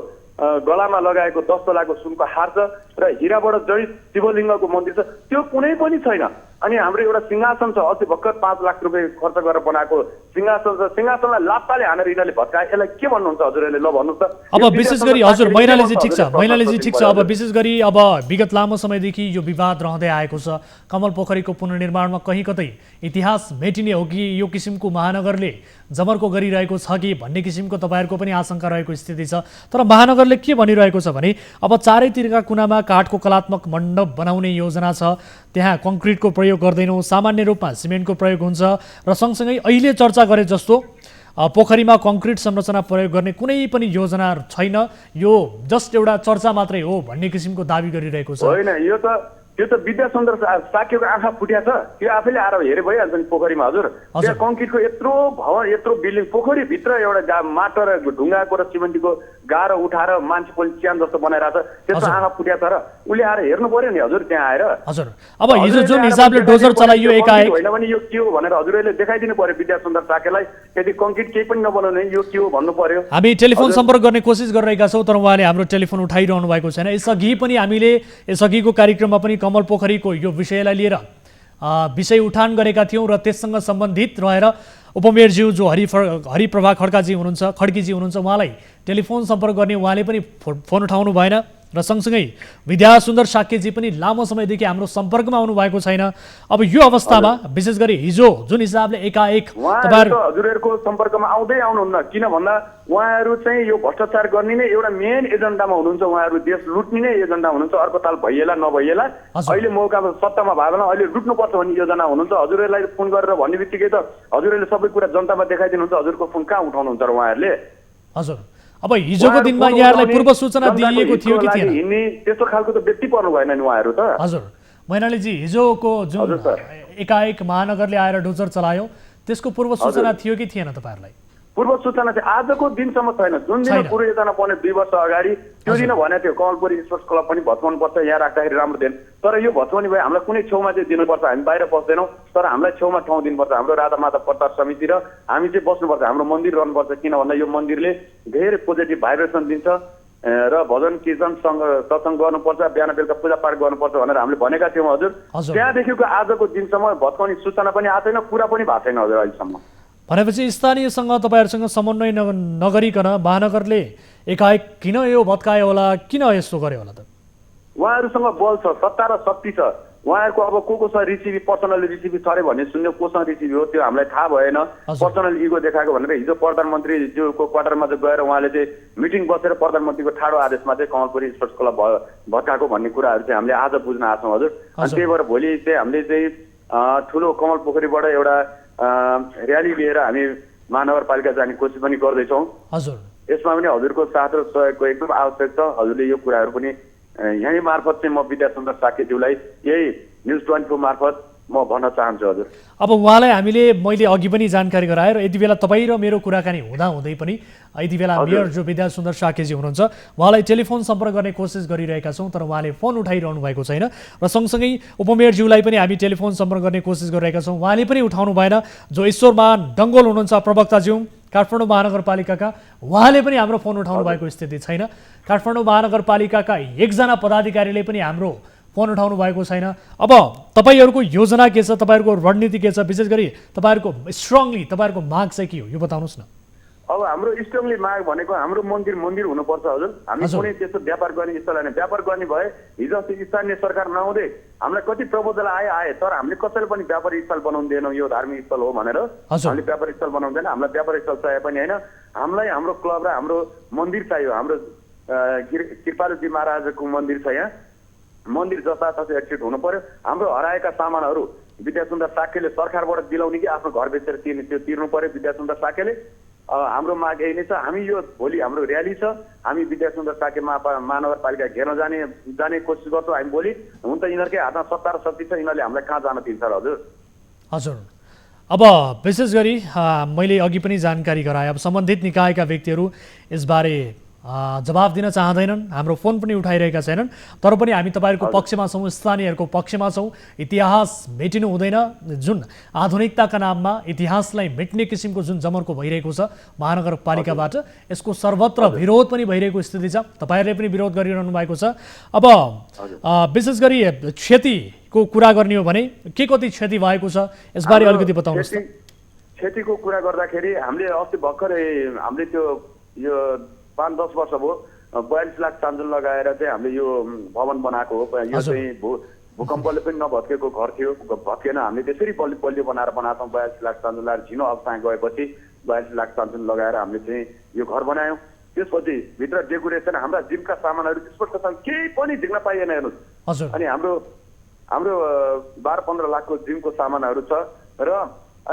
गलामा लगाएको 10 तोलाको सुनको हार छ र हिराबाट जडित शिवलिङ्गको मन्दिर छ, त्यो कुनै पनि छैन। अनि हाम्रो एउटा सिंहासन छ, अस्ति भर्खर 5 लाख रुपियाँ खर्च गरेर बनाएको सिंहासन छ, सिंहासनलाई लात्ताले हानेर यिनीहरूले भत्काए। यसलाई के भन्नुहुन्छ हजुरहरूले? ल भन्नुहोस् त। अब विशेष गरी हजुर मैनालीजी ठिक छ, मैनालीजी ठिक छ। अब विशेष गरी अब विगत लामो समयदेखि यो विवाद रहँदै आएको छ। कमल पोखरीको पुनर्निर्माणमा कहीँ कतै इतिहास मेटिने हो कि यो किसिमको महानगरले जमर्को गरिरहेको छ कि भन्ने किसिमको तपाईँहरूको पनि आशंका रहेको स्थिति छ। तर महानगरले के भनिरहेको छ भने अब चारैतिरका कुनामा काठको कलात्मक मण्डप बनाउने योजना छ, त्यहाँ कङ्क्रिटको प्रयोग गर्दैनौँ, सामान्य रूपमा सिमेन्टको प्रयोग हुन्छ र सँगसँगै अहिले चर्चा गरे जस्तो पोखरीमा कङ्क्रिट संरचना प्रयोग गर्ने कुनै पनि योजना छैन, यो जस्ट एउटा चर्चा मात्रै हो भन्ने किसिमको दाबी गरिरहेको छ। होइन, यो त विद्यासुन्दर साक्यको आँखा फुट्या छ, त्यो आफैले आएर हेरे भइहाल्छ नि पोखरीमा हजुर। त्यहाँ कङ्क्रिटको यत्रो भवन, यत्रो बिल्डिङ, पोखरीभित्र एउटा माटो र ढुङ्गाको र सिमेन्टको गाह्रो उठाएर मान्छे पनि च्यान जस्तो बनाइरहेको छ, त्यस्तो आँखा फुट्या छ र उसले आएर हेर्नु पर्यो नि हजुर त्यहाँ आएर। हजुर, अब हिजो जुन हिसाबले डोजर चलाइयो एकाएक होइन भने यो के हो भनेर हजुरहरूले देखाइदिनु पर्यो विद्यासुन्दर साक्यलाई, यदि कङ्क्रिट केही पनि नबनाउने यो के हो भन्नु पर्यो। हामी टेलिफोन सम्पर्क गर्ने कोसिस गरिरहेका छौँ तर उहाँले हाम्रो टेलिफोन उठाइरहनु भएको छैन। यसअघि पनि हामीले यसअघिको कार्यक्रममा पनि कमल पोखरीको यो विषयलाई लिएर विषय उठान गरेका थियौँ र त्यससँग सम्बन्धित रहेर उपमेयरज्यू जो हरिप्रभा खड्कीजी हुनुहुन्छ उहाँलाई टेलिफोन सम्पर्क गर्ने उहाँले पनि फोन उठाउनु भएन र सँगसँगै विद्यासुन्दर साक्यजी पनि लामो समयदेखि हाम्रो सम्पर्कमा आउनु भएको छैन। अब यो अवस्थामा विशेष गरी हिजो जुन हिसाबले एकाएक उहाँहरू हजुरहरूको सम्पर्कमा आउँदै आउनुहुन्न, किन भन्दा उहाँहरू चाहिँ यो भ्रष्टाचार गर्ने नै एउटा मेन एजेन्डामा हुनुहुन्छ। उहाँहरू देश लुट्ने नै एजेन्डा हुनुहुन्छ। अर्को ताल भइएला नभइएला अहिले मौका सत्तामा भयो भने अहिले लुट्नुपर्छ भन्ने योजना हुनुहुन्छ। हजुरहरूलाई फोन गरेर भन्ने बित्तिकै त हजुरहरूले सबै कुरा जनतामा देखाइदिनुहुन्छ। हजुरको फोन कहाँ उठाउनुहुन्छ र उहाँहरूले? हजुर, अब हिजोको दिनमा यहाँलाई पूर्व सूचना दिइएको थियो कि थिएन? हिँड्ने त्यस्तो खालको त व्यक्ति पर्नु भएन नि उहाँहरू त। हजुर मैनालीजी, हिजोको जुन एकाएक महानगरले आएर डोजर चलायो त्यसको पूर्व सूचना थियो कि थिएन तपाईँहरूलाई? पूर्व सूचना चाहिँ आजको दिनसम्म छैन। जुन दिन पूर्व योजना पर्ने 2 वर्ष अगाडि त्यो दिन भने थियो कमलपुरी स्पोर्ट्स क्लब पनि भत्काउनु पर्छ, यहाँ राख्दाखेरि राम्रो थिएन। तर यो भत्काउने भए हामीलाई कुनै छेउमा चाहिँ दिनुपर्छ, हामी बाहिर बस्दैनौँ, तर हामीलाई छेउमा ठाउँ दिनुपर्छ। हाम्रो राधा माता प्रचार समिति र हामी चाहिँ बस्नुपर्छ, हाम्रो मन्दिर रहनुपर्छ। किन भन्दा यो मन्दिरले धेरै पोजिटिभ भाइब्रेसन दिन्छ र भजन कीर्तन सत्सङ्ग गर्नुपर्छ, बिहान बेलुका पूजापाठ गर्नुपर्छ भनेर हामीले भनेका थियौँ हजुर। त्यहाँदेखिको आजको दिनसम्म भत्काउने सूचना पनि आएको छैन, कुरा पनि भएको छैन हजुर अहिलेसम्म। भनेपछि स्थानीयसँग तपाईँहरूसँग समन्वय नगरिकन महानगरले एकाएक किन यो भत्कायो होला, किन यस्तो गर्यो होला त? उहाँहरूसँग बल छ, सत्ता र शक्ति छ। उहाँहरूको अब कोसँग रिसिभी पर्सनल रिसिभी छ अरे भन्ने सुन्यो, कोसँग रिसिभी हो त्यो हामीलाई थाहा भएन। पर्सनल इगो देखाएको भनेर हिजो प्रधानमन्त्रीज्यूको क्वार्टरमा चाहिँ गएर उहाँले चाहिँ मिटिङ बसेर प्रधानमन्त्रीको ठाडो आदेशमा चाहिँ कमलपुरी स्पोर्ट्स क्लब भत्काएको भन्ने कुराहरू चाहिँ हामीले आज बुझ्न आएको छौँ हजुर। अनि त्यही भएर भोलि चाहिँ हामीले चाहिँ ठुलो कमल पोखरीबाट एउटा र्याली लिएर हामी महानगरपालिका जाने कोसिस पनि गर्दैछौँ हजुर। यसमा पनि हजुरको साथ र सहयोगको एकदम आवश्यक छ। हजुरले यो कुराहरू पनि यही मार्फत चाहिँ म विद्यासुन्दर साक्यज्यूलाई यही न्युज 24 मार्फत म भन्न चाहन्छु हजुर। अब उहाँलाई मैले अघि पनि जानकारी गराएँ र यति बेला तपाईँ र मेरो कुराकानी हुँदै पनि यति बेला मेयर जो विद्यासुन्दर साक्यजी हुनुहुन्छ उहाँलाई टेलिफोन सम्पर्क गर्ने कोसिस गरिरहेका छौँ, तर उहाँले फोन उठाइरहनु भएको छैन। र सँगसँगै उपमेयरज्यूलाई पनि हामी टेलिफोन सम्पर्क गर्ने कोसिस गरिरहेका छौँ, उहाँले पनि उठाउनु भएन। जो ईश्वरमान डङ्गोल हुनुहुन्छ प्रवक्ताज्यू काठमाडौँ महानगरपालिकाका, उहाँले पनि हाम्रो फोन उठाउनु भएको स्थिति छैन। काठमाडौँ महानगरपालिकाका एकजना पदाधिकारीले पनि हाम्रो फोन उठाउनु भएको छैन। अब तपाईँहरूको योजना के छ, तपाईँहरूको रणनीति के छ, विशेष गरी तपाईँहरूको स्ट्रङली तपाईँहरूको माग चाहिँ के हो यो बताउनुहोस् न। अब हाम्रो स्ट्रङली माग भनेको हाम्रो मन्दिर हुनुपर्छ हजुर। हामी कुनै त्यस्तो व्यापार गर्ने स्थल होइन। व्यापार गर्ने भए हिजो अस्ति स्थानीय सरकार नआउँदै हामीलाई कति प्रपोजल आए, तर हामीले कसैले पनि व्यापारी स्थल बनाउनु दिएनौँ। यो धार्मिक स्थल हो भनेर हामीले व्यापारी स्थल बनाउँदैन। हामीलाई व्यापारी स्थल चाहिए पनि होइन, हामीलाई हाम्रो क्लब र हाम्रो मन्दिर चाहियो। हाम्रो कृपालुजी महाराजको मन्दिर छ, यहाँ मन्दिर जताततै एक्सिट हुनु पर्यो। हाम्रो हराएका सामानहरू विद्यासुन्दर साक्यले सरकारबाट दिलाउने कि आफ्नो घर बेचेर तिर्नु पर्यो विद्यासुन्दर साक्यले। हाम्रो माग यही नै छ। हामी यो भोलि हाम्रो र्याली छ, हामी विद्यासुन्दर साक्य महानगरपालिका घेर्न जाने कोसिस गर्छौँ हामी भोलि। हुन त यिनीहरूकै हातमा सत्ता र शक्ति छ, यिनीहरूले हामीलाई कहाँ जान दिन्छ र हजुर। हजुर, अब विशेष गरी मैले अघि पनि जानकारी गराएँ, अब सम्बन्धित निकायका व्यक्तिहरू यसबारे जवाब दिन चाहँदैनन्, हाम्रो फोन पनि उठाइरहेका छैनन्। तर पनि हामी तपाईँहरूको पक्षमा छौँ, स्थानीयहरूको पक्षमा छौँ। इतिहास मेटिनु हुँदैन। जुन आधुनिकताका नाममा इतिहासलाई मेट्ने किसिमको जुन जमर्को भइरहेको छ महानगरपालिकाबाट, यसको सर्वत्र विरोध पनि भइरहेको स्थिति छ। तपाईँहरूले पनि विरोध गरिरहनु भएको छ। अब विशेष गरी क्षतिको कुरा गर्ने हो भने के कति क्षति भएको छ यसबारे अलिकति बताउनुहोस् त। क्षतिको कुरा गर्दाखेरि हामीले अस्ति भर्खरै हामीले त्यो यो 5-10 वर्ष भयो 42 लाख चान्जुल लगाएर चाहिँ हामीले यो भवन बनाएको हो। यो चाहिँ भूकम्पले पनि नभत्केको घर थियो, भत्केन। हामीले त्यसरी बलियो बनाएर बनाएको 42 लाख चान्जुल लगाएर झिनो अवस्थामा गएपछि 42 लाख चान्जुल लगाएर हामीले चाहिँ यो घर बनायौँ। त्यसपछि भित्र डेकोरेसन हाम्रा जिमका सामानहरू त्यसपछि केही पनि देख्न पाइएन हेर्नुहोस्। अनि हाम्रो 12-15 लाखको जिमको सामानहरू छ र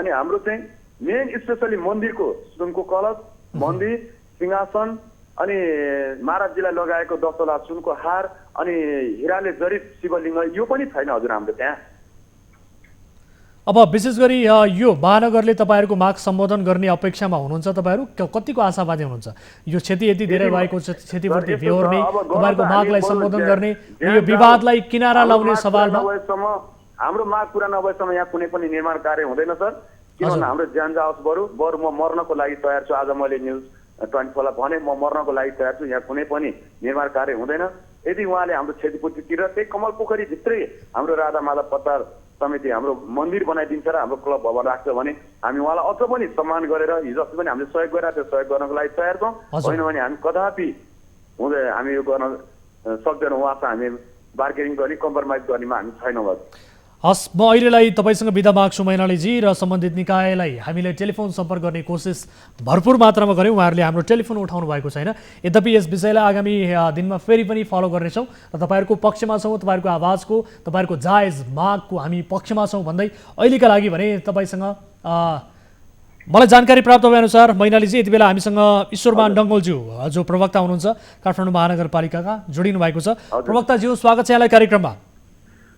अनि हाम्रो चाहिँ मेन स्पेसली मन्दिरको सुनको कलश, मन्दिर, सिंहासन अनि महाराजजीलाई लगाएको 10 तोला सुनको हार अनि हिराले जडित शिवलिङ्ग यो पनि छैन हजुर हाम्रो त्यहाँ। अब विशेष गरी यो महानगरले तपाईँहरूको माग सम्बोधन गर्ने अपेक्षामा हुनुहुन्छ? तपाईँहरू कतिको आशावादी हुनुहुन्छ? यो क्षति यति धेरै भएको क्षतिपूर्ति बेहोर्ने, तपाईँहरूको मागलाई सम्बोधन गर्ने, यो विवादलाई किनारा लाउने सवालमा हाम्रो माग पुरा नभएसम्म यहाँ कुनै पनि निर्माण कार्य हुँदैन सर। किनभने हाम्रो ज्यान जाओस् बरु म मर्नको लागि तयार छु। आज मैले न्युज 24 लाई भने म मर्नको लागि तयार छु। यहाँ कुनै पनि निर्माण कार्य हुँदैन। यदि उहाँले हाम्रो क्षतिपूर्तितिर त्यही कमल पोखरी भित्रै हाम्रो राधा माधव प्रचार समिति हाम्रो मन्दिर बनाइदिन्छ र हाम्रो क्लब भवन राख्छ भने हामी उहाँलाई अझ पनि सम्मान गरेर हिजो अस्ति पनि हामीले सहयोग गरेर त्यो सहयोग गर्नको लागि तयार छौँ। होइन भने हामी कदापि हुँदै हामी यो गर्न सक्दैनौँ। उहाँसँग हामी बार्गेनिङ गर्ने कम्प्रोमाइज गर्नेमा हामी छैनौँ। हस्, म अहिलेलाई तपाईँसँग बिदा माग्छु मैनालीजी, र सम्बन्धित निकायलाई हामीले टेलिफोन सम्पर्क गर्ने कोसिस भरपुर मात्रामा गऱ्यौँ। उहाँहरूले हाम्रो टेलिफोन उठाउनु भएको छैन। यद्यपि यस विषयलाई आगामी दिनमा फेरि पनि फलो गर्नेछौँ र तपाईँहरूको पक्षमा छौँ, तपाईँहरूको आवाजको, तपाईँहरूको जायज मागको हामी पक्षमा छौँ भन्दै अहिलेका लागि भने तपाईँसँग मलाई जानकारी प्राप्त भएअनुसार मैनालीजी यति बेला हामीसँग ईश्वरमान डङ्गोलज्यू जो प्रवक्ता हुनुहुन्छ काठमाडौँ महानगरपालिकाका जोडिनु भएको छ। प्रवक्ताज्यू, स्वागत छ यहाँलाई कार्यक्रममा।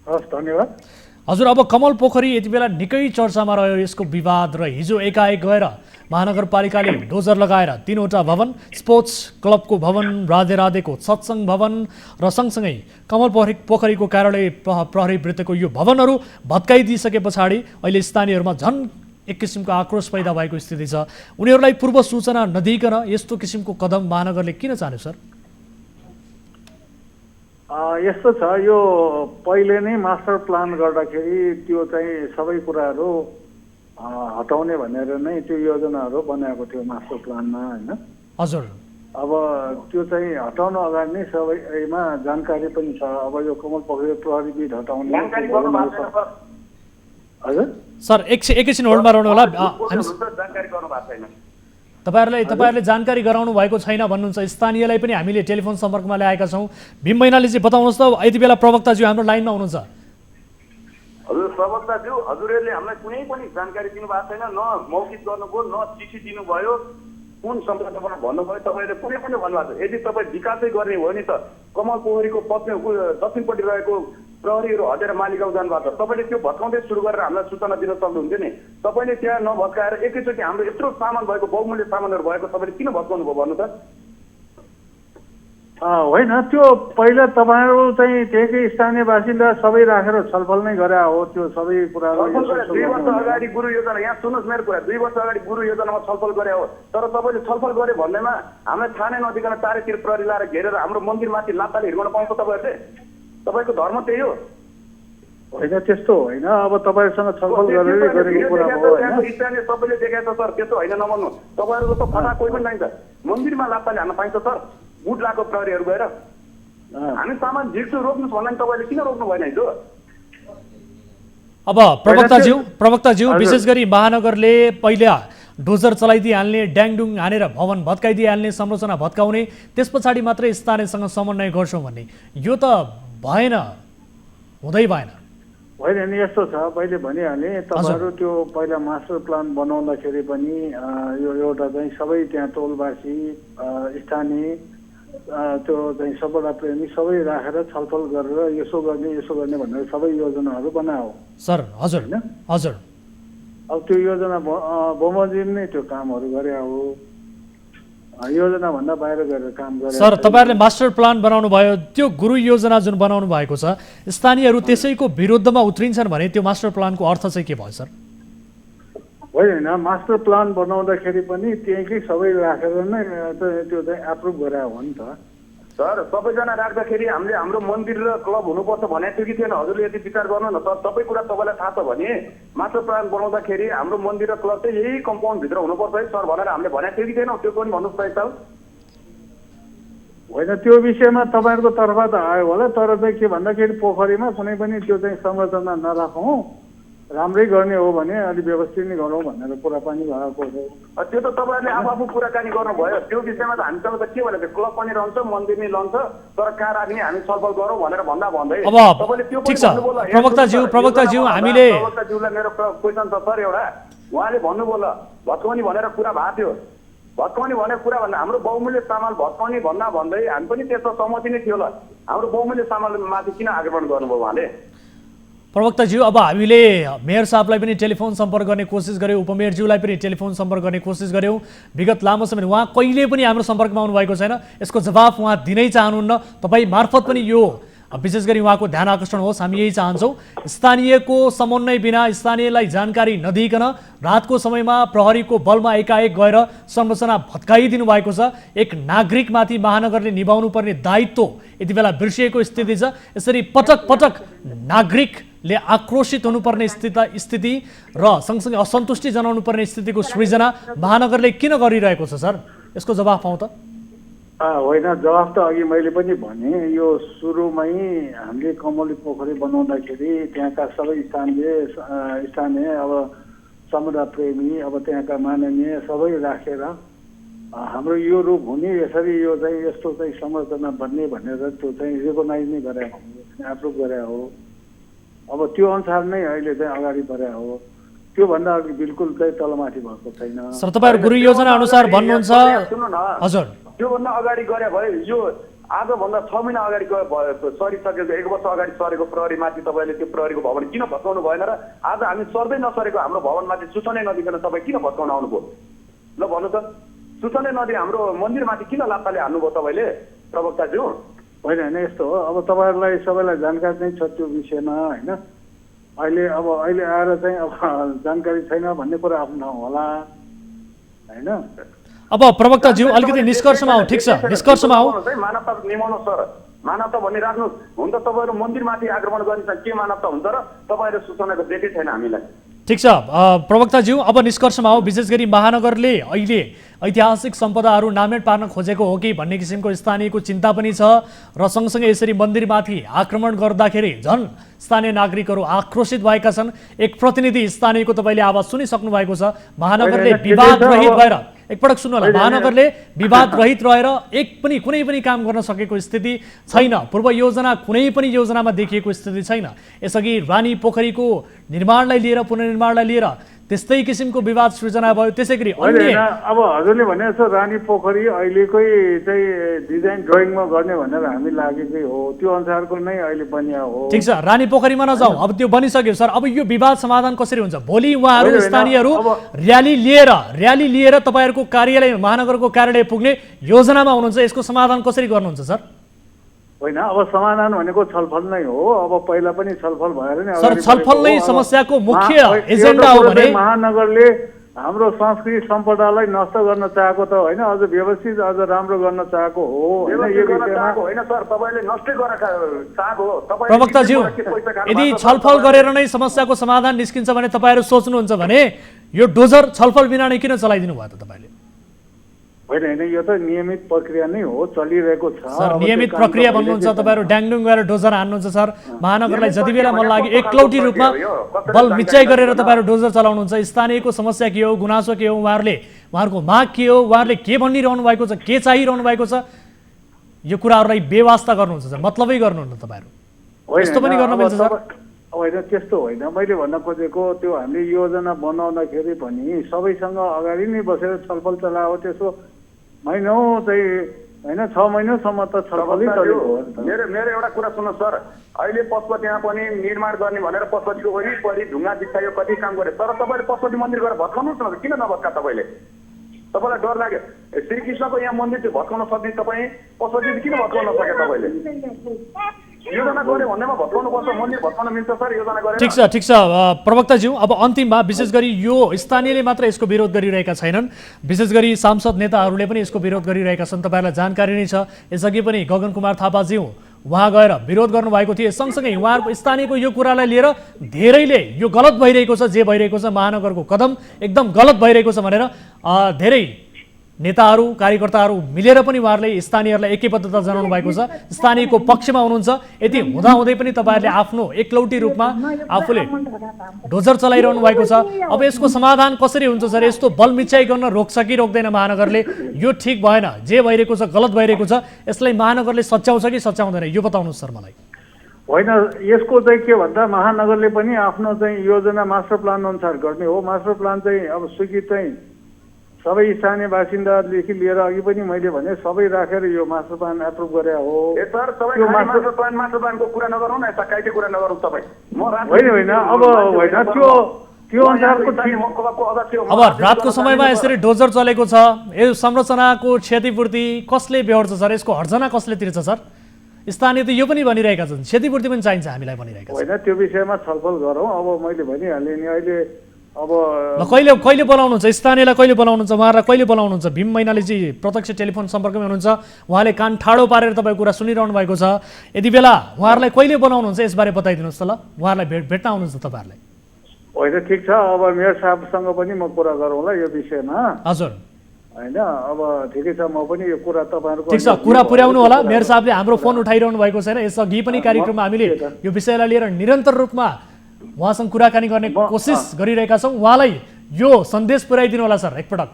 हस्, धन्यवाद। हजुर, अब कमल पोखरी यति बेला निकै चर्चामा रह्यो यसको विवाद र हिजो एकाएक गएर महानगरपालिकाले डोजर लगाएर 3वटा भवन, स्पोर्ट्स क्लबको भवन, राधे राधेको सत्सङ्ग भवन र सँगसँगै कमल पोखरीको कार्यालय प्रहरी वृत्तको यो भवनहरू भत्काइदिइसके पछाडि अहिले स्थानीयहरूमा झन् एक किसिमको आक्रोश पैदा भएको स्थिति छ। उनीहरूलाई पूर्व सूचना नदिइकन यस्तो किसिमको कदम महानगरले किन चाह्यो सर? यस्तो छ, यो पहिले नै मास्टर प्लान गर्दाखेरि त्यो चाहिँ सबै कुराहरू हटाउने भनेर नै त्यो योजनाहरू बनाएको थियो मास्टर प्लानमा, होइन? हजुर। अब त्यो चाहिँ हटाउनु अगाडि नै सबैमा जानकारी पनि छ। अब यो कमल पोखरी प्रहरी बिट हटाउने हजुर सर एकैछिन होल्डमा रहनु होला। जानकारी गर्नु भएको छैन। तपाईँहरूले जानकारी गराउनु भएको छैन भन्नुहुन्छ। स्थानीयलाई पनि हामीले टेलिफोन सम्पर्कमा ल्याएका छौँ। भीम मैनालीजी बताउनुहोस् त, यति बेला प्रवक्ताज्यू हाम्रो लाइनमा हुनुहुन्छ। हजुर प्रवक्ताज्यू, हजुरहरूले हामीलाई कुनै पनि जानकारी दिनुभएको छैन, न मौखिक गर्नुभयो न चिठी दिनुभयो, कुन सम्पर्कमा भन्नुभयो तपाईँले कुनै पनि भन्नुभएको छ। यदि तपाईँ विकासै गर्ने हो नि त कमल पोखरीको दक्षिणपट्टि रहेको प्रहरीहरू हटेर मालिगाउँ जानुभएको छ, तपाईँले त्यो भत्काउँदै सुरु गरेर हामीलाई सूचना दिन सक्नुहुन्थ्यो नि। तपाईँले त्यहाँ नभत्काएर एकैचोटि हाम्रो यत्रो सामान भएको बहुमूल्य सामानहरू भएको तपाईँले किन भत्काउनु भयो भन्नु त? होइन, त्यो पहिला तपाईँहरू चाहिँ त्यहीँकै स्थानीय बासिन्दा सबै राखेर छलफल नै गरे हो। त्यो सबै कुराहरू 2 वर्ष अगाडि गुरु योजना, यहाँ सुन्नुहोस् मेरो कुरा, 2 वर्ष अगाडि गुरु योजनामा छलफल गरे हो। तर तपाईँले छलफल गरे भन्नेमा हामीलाई थाहा नै नदिकन चारैतिर प्रहरी लाएर घेरेर हाम्रो मन्दिरमाथि लात्ताले हिर्काउन पाउँछ तपाईँहरूले? तपाईँको धर्म त्यही हो? होइन, त्यस्तो होइन। अब तपाईँहरूसँग छलफल गरेर गरेको कुरा हो, होइन? स्थानीय सबैले देखाएको छ सर, त्यस्तो होइन नभन्नु। तपाईँहरूको त फटा कोही पनि चाहिन्छ। मन्दिरमा लात्ताले हान्न पाइन्छ सर? बुट लाएको प्रहरीहरू गएर हामी सामान झिक्छु रोक्नुहोस् भन्दा नि तपाईँले किन रोक्नु भएन हिजो? अब प्रवक्ताज्यू विशेष गरी महानगरले पहिला डोजर चलाइदिइहाल्ने, ड्याङडुङ हानेर भवन भत्काइदिइहाल्ने, संरचना भत्काउने, त्यस पछाडि मात्रै स्थानीयसँग समन्वय गर्छौँ भन्ने, यो त भएन, हुँदै भएन। होइन नि, यस्तो छ, मैले भनिहालेँ तपाईँहरू त्यो पहिला मास्टर प्लान बनाउँदाखेरि पनि यो एउटा चाहिँ सबै त्यहाँ टोलवासी स्थानीय त्यो चाहिँ सबैवटा प्रेमी सबै राखेर छलफल गरेर यसो गर्ने भनेर सबै योजनाहरू बनायो सर। हजुर हजुर। अब त्यो योजना बमोजिम नै त्यो कामहरू गरे हो, योजना भन्दा बाहिर गएर काम गरे। सर, तपाईँहरूले मास्टर प्लान बनाउनु भयो, त्यो गुरु योजना जुन बनाउनु भएको छ, स्थानीयहरू त्यसैको विरुद्धमा उत्रिन्छन् भने त्यो मास्टर प्लानको अर्थ चाहिँ के भयो सर? होइन, मास्टर प्लान बनाउँदाखेरि पनि त्यहीँकै सबै राखेर नै त्यो चाहिँ एप्रुभ गरे हो नि त सर। सबैजना राख्दाखेरि हामीले हाम्रो मन्दिर र क्लब हुनुपर्छ भनेको थियो कि थिएन? हजुरले यदि विचार गर्नु न सर, सबै कुरा तपाईँलाई थाहा छ भने मास्टर प्लान बनाउँदाखेरि हाम्रो मन्दिर र क्लब चाहिँ यही कम्पाउन्डभित्र हुनुपर्छ है सर भनेर हामीले भनेको थियो कि थिएन? त्यो पनि भन्नुहोस् त एकताल। होइन, त्यो विषयमा तपाईँहरूको तर्फबाट आयो होला, तर चाहिँ के भन्दाखेरि पोखरीमा कुनै पनि त्यो चाहिँ संरचना नराखौँ, राम्रै गर्ने हो भने अलिक व्यवस्थित नै गरौँ भनेर कुरा पनि भएको हो। त्यो त तपाईँहरूले आफू कुराकानी गर्नुभयो, त्यो विषयमा त हामीसँग त के भनेको क्लब पनि रहन्छ, मन्दिर नै रहन्छ, तर कहाँ राख्ने हामी छलफल गरौँ भनेर भन्दै अब ठिक छ प्रवक्ताज्यू, हामीले प्रवक्ताज्यूलाई मेरो क्वेसन छ सर एउटा। उहाँले भन्नुभयो ल भत्काउने भनेर कुरा भएको थियो, भत्काउने भनेर कुरा भन्दा हाम्रो बहुमूल्य सामान भत्काउने भन्दै हामी पनि त्यसमा सहमति नै थियो ल। हाम्रो बहुमूल्य सामानमाथि किन आक्रमण गर्नुभयो उहाँले? प्रवक्ताज्यू, अब हामीले मेयर साहबलाई पनि टेलिफोन सम्पर्क गर्ने कोसिस गऱ्यौँ, उपमेयरज्यूलाई पनि टेलिफोन सम्पर्क गर्ने कोसिस गऱ्यौँ। विगत लामो समय उहाँ कहिले पनि हाम्रो सम्पर्कमा आउनुभएको छैन। यसको जवाफ उहाँ दिनै चाहनुहुन्न। तपाईँ मार्फत पनि यो विशेष गरी उहाँको ध्यान आकर्षण होस्, हामी यही चाहन्छौँ। स्थानीयको समन्वय बिना, स्थानीयलाई जानकारी नदिइकन रातको समयमा प्रहरीको बलमा एकाएक गएर संरचना भत्काइदिनु भएको छ। एक नागरिकमाथि महानगरले निभाउनु पर्ने दायित्व यति बेला बिर्सिएको स्थिति छ। यसरी पटक पटक नागरिक स्थानीयले आक्रोशित हुनुपर्ने स्थिति र सँगसँगै असन्तुष्टि जनाउनु पर्ने स्थितिको सृजना महानगरले किन गरिरहेको छ सर? यसको जवाफ पाउँ त? होइन, जवाफ त अघि मैले पनि भने, यो सुरुमै हामीले कमली पोखरी बनाउँदाखेरि त्यहाँका सबै स्थानीय अब समुदाय प्रेमी, अब त्यहाँका माननीय सबै राखेर हाम्रो यो रूप हुने, यसरी यो चाहिँ यस्तो चाहिँ संरचना बन्ने भनेर त्यो चाहिँ रेकगनाइज नै गरे हो, एप्रुभ गरे हो। अब त्यो अनुसार नै अहिले चाहिँ अगाडि बढे हो। त्योभन्दा अघि बिल्कुल चाहिँ तलमाथि भएको छैन। सर, तपाईँहरू गुरु योजना अनुसार भन्नुहुन्छ? हजुर, त्योभन्दा अगाडि गरे भए यो आजभन्दा 6 महिना अगाडि सरिसकेको, 1 वर्ष अगाडि सरेको प्रहरीमाथि तपाईँले त्यो प्रहरीको भवन किन भत्काउनु भएन र आज हामी सर्दै नसरेको हाम्रो भवनमाथि सूचनै नदिकन तपाईँ किन भत्काउन आउनुभयो? ल भन्नु त, सूचनै नदिए हाम्रो मन्दिरमाथि किन लात्ताले हान्नुभयो तपाईँले प्रवक्ताज्यू? होइन, यस्तो हो, अब तपाईँहरूलाई सबैलाई जानकारी नै छ त्यो विषयमा, होइन? अहिले आएर चाहिँ अब जानकारी छैन भन्ने कुरा आफ्नो ठाउँ होला, होइन? अब प्रवक्ताज्यू अलिकति निष्कर्षमा आऊ। ठिक छ, निष्कर्षमा आऊ। मानवता निभाउनु सर, मानवता भन्ने राख्नुहोस्। हुन्छ, तपाईँहरू मन्दिरमाथि आक्रमण गर्ने के मानवता हुन्छ र? तपाईँहरू सूचनाको दिएकै छैन हामीलाई। ठिक छ प्रवक्ताज्यू, अब निष्कर्षमा आऊ। विशेष गरी महानगरले अहिले ऐतिहासिक सम्पदाहरू नामेट पार्न खोजेको हो कि भन्ने किसिमको स्थानीयको चिन्ता पनि छ र सँगसँगै यसरी मन्दिरमाथि आक्रमण गर्दाखेरि झन् स्थानीय नागरिकहरू आक्रोशित भएका छन्। एक प्रतिनिधि स्थानीयको तपाईँले आवाज सुनिसक्नु भएको छ। महानगरले विवाद रहित भएर, एकपटक सुन्नु होला, महानगरले विवाद रहित रहेर कुनै पनि काम गर्न सकेको स्थिति छैन। पूर्व योजना कुनै पनि योजनामा देखिएको स्थिति छैन। यसअघि रानी पोखरीको निर्माणलाई लिएर, पुनर्निर्माणलाई लिएर त्यस्तै किसिमको विवाद सृजना भयो। त्यसै गरी अन्य अब हजुरले भने जस्तो रानी पोखरी अहिलेकै चाहिँ डिजाइन ड्रइङमा गर्ने भनेर हामी लागेकै हो, त्यो अनुसारको नै अहिले बनिया हो। ठिक छ, रानी पोखरीमा नजाउँ, अब त्यो बनिसक्यो सर। अब यो विवाद समाधान कसरी हुन्छ? भोलि उहाँहरू स्थानीयहरू र्याली लिएर तपाईँहरूको कार्यालय, महानगरको कार्यालय पुग्ने योजनामा हुनुहुन्छ। यसको समाधान कसरी गर्नुहुन्छ सर? होइन, अब समाधान भनेको छलफल नै हो। अब पहिला पनि छलफल भएर नै सर, छलफल नै समस्याको मुख्य एजेन्डा हो भने महानगरले हाम्रो संस्कृति सम्पदालाई नष्ट गर्न चाहेको त होइन, अझ व्यवस्थित अझ राम्रो गर्न चाहेको हो। प्रवक्ताज्यू, यदि छलफल गरेर नै समस्याको समाधान निस्किन्छ भने तपाईँहरू सोच्नुहुन्छ भने यो डोजर छलफल बिना नै किन चलाइदिनु भयो त तपाईँले? होइन, यो त नियमित प्रक्रिया नै हो, चलिरहेको छ सर। नियमित प्रक्रिया भन्नुहुन्छ, तपाईँहरू ड्याङडुङ गएर डोजर हान्नुहुन्छ सर। महानगरलाई जति बेला मन लाग्यो एकलौटी रूपमा बल मिचाइ गरेर तपाईँहरू डोजर चलाउनुहुन्छ। स्थानीयको समस्या के हो, गुनासो के हो, उहाँहरूको माग के हो, उहाँहरूले के भनिरहनु भएको छ, के चाहिरहनु भएको छ, यो कुराहरूलाई बेवास्ता गर्नुहुन्छ सर, मतलबै गर्नुहुन्न तपाईँहरू। यस्तो पनि गर्न मिल्छ सर? होइन, त्यस्तो होइन। मैले भन्न खोजेको त्यो हामीले योजना बनाउँदाखेरि पनि सबैसँग अगाडि नै बसेर छलफल चलायो। त्यसो महिनौँ चाहिँ होइन, 6 महिनासम्म त छलफलै चलेको। मेरो एउटा कुरा सुन्नु सर, अहिले पशुपतिमा पनि निर्माण गर्ने भनेर पशुपतिको वरिपरि ढुङ्गा बिछायो, कति काम गरे, तर तपाईँले पशुपति मन्दिर गएर भत्काउनुहोस् न, किन नभत्का? तपाईँलाई डर लाग्यो? श्रीकृष्णको यहाँ मन्दिर चाहिँ भत्काउन सक्ने तपाईँ, पशुपति किन भत्काउन सके तपाईँले? योजना गरे भन्नेमा भत्काउनुपर्छ, मन्दिर भत्काउन मिल्छ सर योजना गरेर। ठिक छ प्रवक्ताज्यू, अब अन्तिममा विशेष गरी यो स्थानीयले मात्र यसको विरोध गरिरहेका छैनन्, विशेष गरी सांसद नेताहरूले पनि यसको विरोध गरिरहेका छन्। तपाईँहरूलाई जानकारी नै छ, यसअघि पनि गगन कुमार थापाज्यू उहाँ गएर विरोध गर्नुभएको थियो। सँगसँगै उहाँहरूको स्थानीयको यो कुरालाई लिएर धेरैले यो गलत भइरहेको छ, जे भइरहेको छ, महानगरको कदम एकदम गलत भइरहेको छ भनेर धेरै नेताहरू, कार्यकर्ताहरू मिलेर पनि उहाँहरूले स्थानीयहरूलाई एकैबद्धता जनाउनु भएको छ, स्थानीयको पक्षमा हुनुहुन्छ। यति हुँदाहुँदै पनि तपाईँहरूले आफ्नो एकलौटी रूपमा आफूले डोजर चलाइरहनु भएको छ। अब यसको समाधान कसरी हुन्छ सर? यस्तो बल मिचाइ गर्न रोक्छ कि रोक्दैन महानगरले? यो ठिक भएन, जे भइरहेको छ गलत भइरहेको छ, यसलाई महानगरले सच्याउँछ कि सच्याउँदैन, यो बताउनुहोस् सर मलाई। होइन, यसको चाहिँ के भन्दा महानगरले पनि आफ्नो चाहिँ योजना मास्टर प्लान अनुसार गर्ने हो। मास्टर प्लान चाहिँ अब स्वीकृत चाहिँ सबै स्थानीय बासिन्दादेखि लिएर अघि पनि मैले भने सबै राखेर यो मास्टर प्लान एप्रुभ गरे हो। त्यो मास्टर प्लानको कुरा नगरौँ न, यता काहीँको कुरा नगरौँ तपाईँ। होइन, अब होइन, त्यो अनुसारको अब रातको समयमा यसरी डोजर चलेको छ, यो संरचनाको क्षतिपूर्ति कसले बेहोर्छ सर? यसको हर्जना कसले तिर्छ सर? स्थानीय त यो पनि भनिरहेका छन्, क्षतिपूर्ति पनि चाहिन्छ हामीलाई भनिरहेका छन्। होइन, त्यो विषयमा छलफल गरौँ। अब मैले भनिहालेँ नि, अहिले अब ल कहिले बोलाउनुहुन्छ स्थानीयलाई कहिले बोलाउनुहुन्छ उहाँहरूलाई कहिले बोलाउनुहुन्छ भीम मैनालीजी प्रत्यक्ष टेलिफोन सम्पर्कमा हुनुहुन्छ उहाँले कान ठाडो पारेर तपाईँको कुरा सुनिरहनु भएको छ यति बेला उहाँहरूलाई कहिले बोलाउनुहुन्छ यसबारे बताइदिनुहोस् त ल उहाँहरूलाई भेट्न आउनुहुन्छ तपाईँहरूले होइन ठिक छ अब मेयर साहबसँग पनि म कुरा गरौँला यो विषयमा हजुर होइन अब ठिकै छ म पनि यो कुरा तपाईँहरूको ठिक छ कुरा पुर्याउनु होला मेयर साहबले हाम्रो फोन उठाइरहनु भएको छैन यसअघि पनि कार्यक्रममा हामीले यो विषयलाई लिएर निरन्तर रूपमा उहाँसँग कुराकानी गर्ने कोसिस गरिरहेका छौँ उहाँलाई यो सन्देश पुर्याइदिनु होला सर एकपटक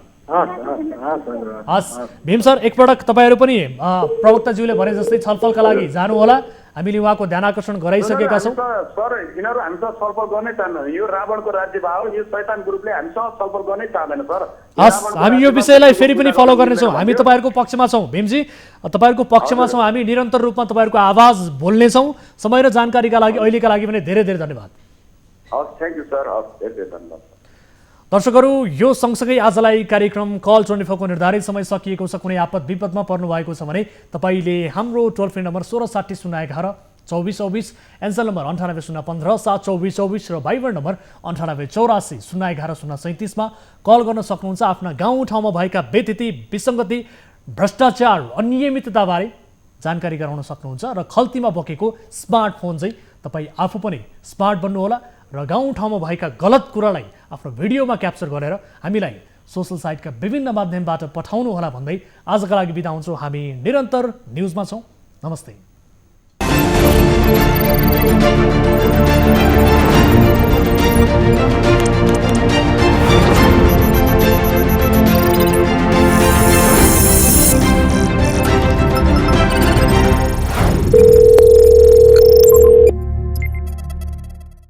हस् भीम सर एकपटक तपाईँहरू पनि प्रवक्ताज्यूले भने जस्तै छलफलका लागि जानु होला हामीले उहाँको ध्यान आकर्षण गराइसकेका छौँ सर यिनीहरू हामीसँग छलफल गर्नै चाहन्न यो रावणको राज्य भाव यो शैतान ग्रुपले हामीसँग छलफल गर्नै चाहँदैन सर हस् हामी यो विषयलाई फेरि पनि फलो गर्नेछौँ हामी तपाईँहरूको पक्षमा छौँ भीमजी तपाईँहरूको पक्षमा छौँ हामी निरन्तर रूपमा तपाईँहरूको आवाज बोल्नेछौँ समय र जानकारीका लागि अहिलेका लागि पनि धेरै धेरै धन्यवाद हस् थ्याङ्क यू सर हस् धेरै धन्यवाद दर्शकहरू यो सँगसँगै आजलाई कार्यक्रम कल 24 को निर्धारित समय सकिएको छ कुनै आपद विपदमा पर्नु भएको छ भने तपाईँले हाम्रो टोल फ्री नम्बर 1660 011 2424 एन्सल नम्बर 98 015 72424 र भाइबर नम्बर 98 84 011 037 मा कल गर्न सक्नुहुन्छ आफ्ना गाउँ ठाउँमा भएका बेतिथि विसङ्गति भ्रष्टाचार अनियमितताबारे जानकारी गराउन सक्नुहुन्छ र खल्तीमा बोकेको स्मार्टफोन चाहिँ तपाईँ आफू पनि स्मार्ट बन्नुहोला र गाउँ ठाउँमा भएका गलत कुरालाई आफ्नो भिडियोमा क्याप्चर गरेर हामीलाई सोसल साइटका विभिन्न माध्यमबाट पठाउनु होला भन्दै आजका लागि बिदा हुन्छौँ हामी निरन्तर न्युजमा छौँ नमस्ते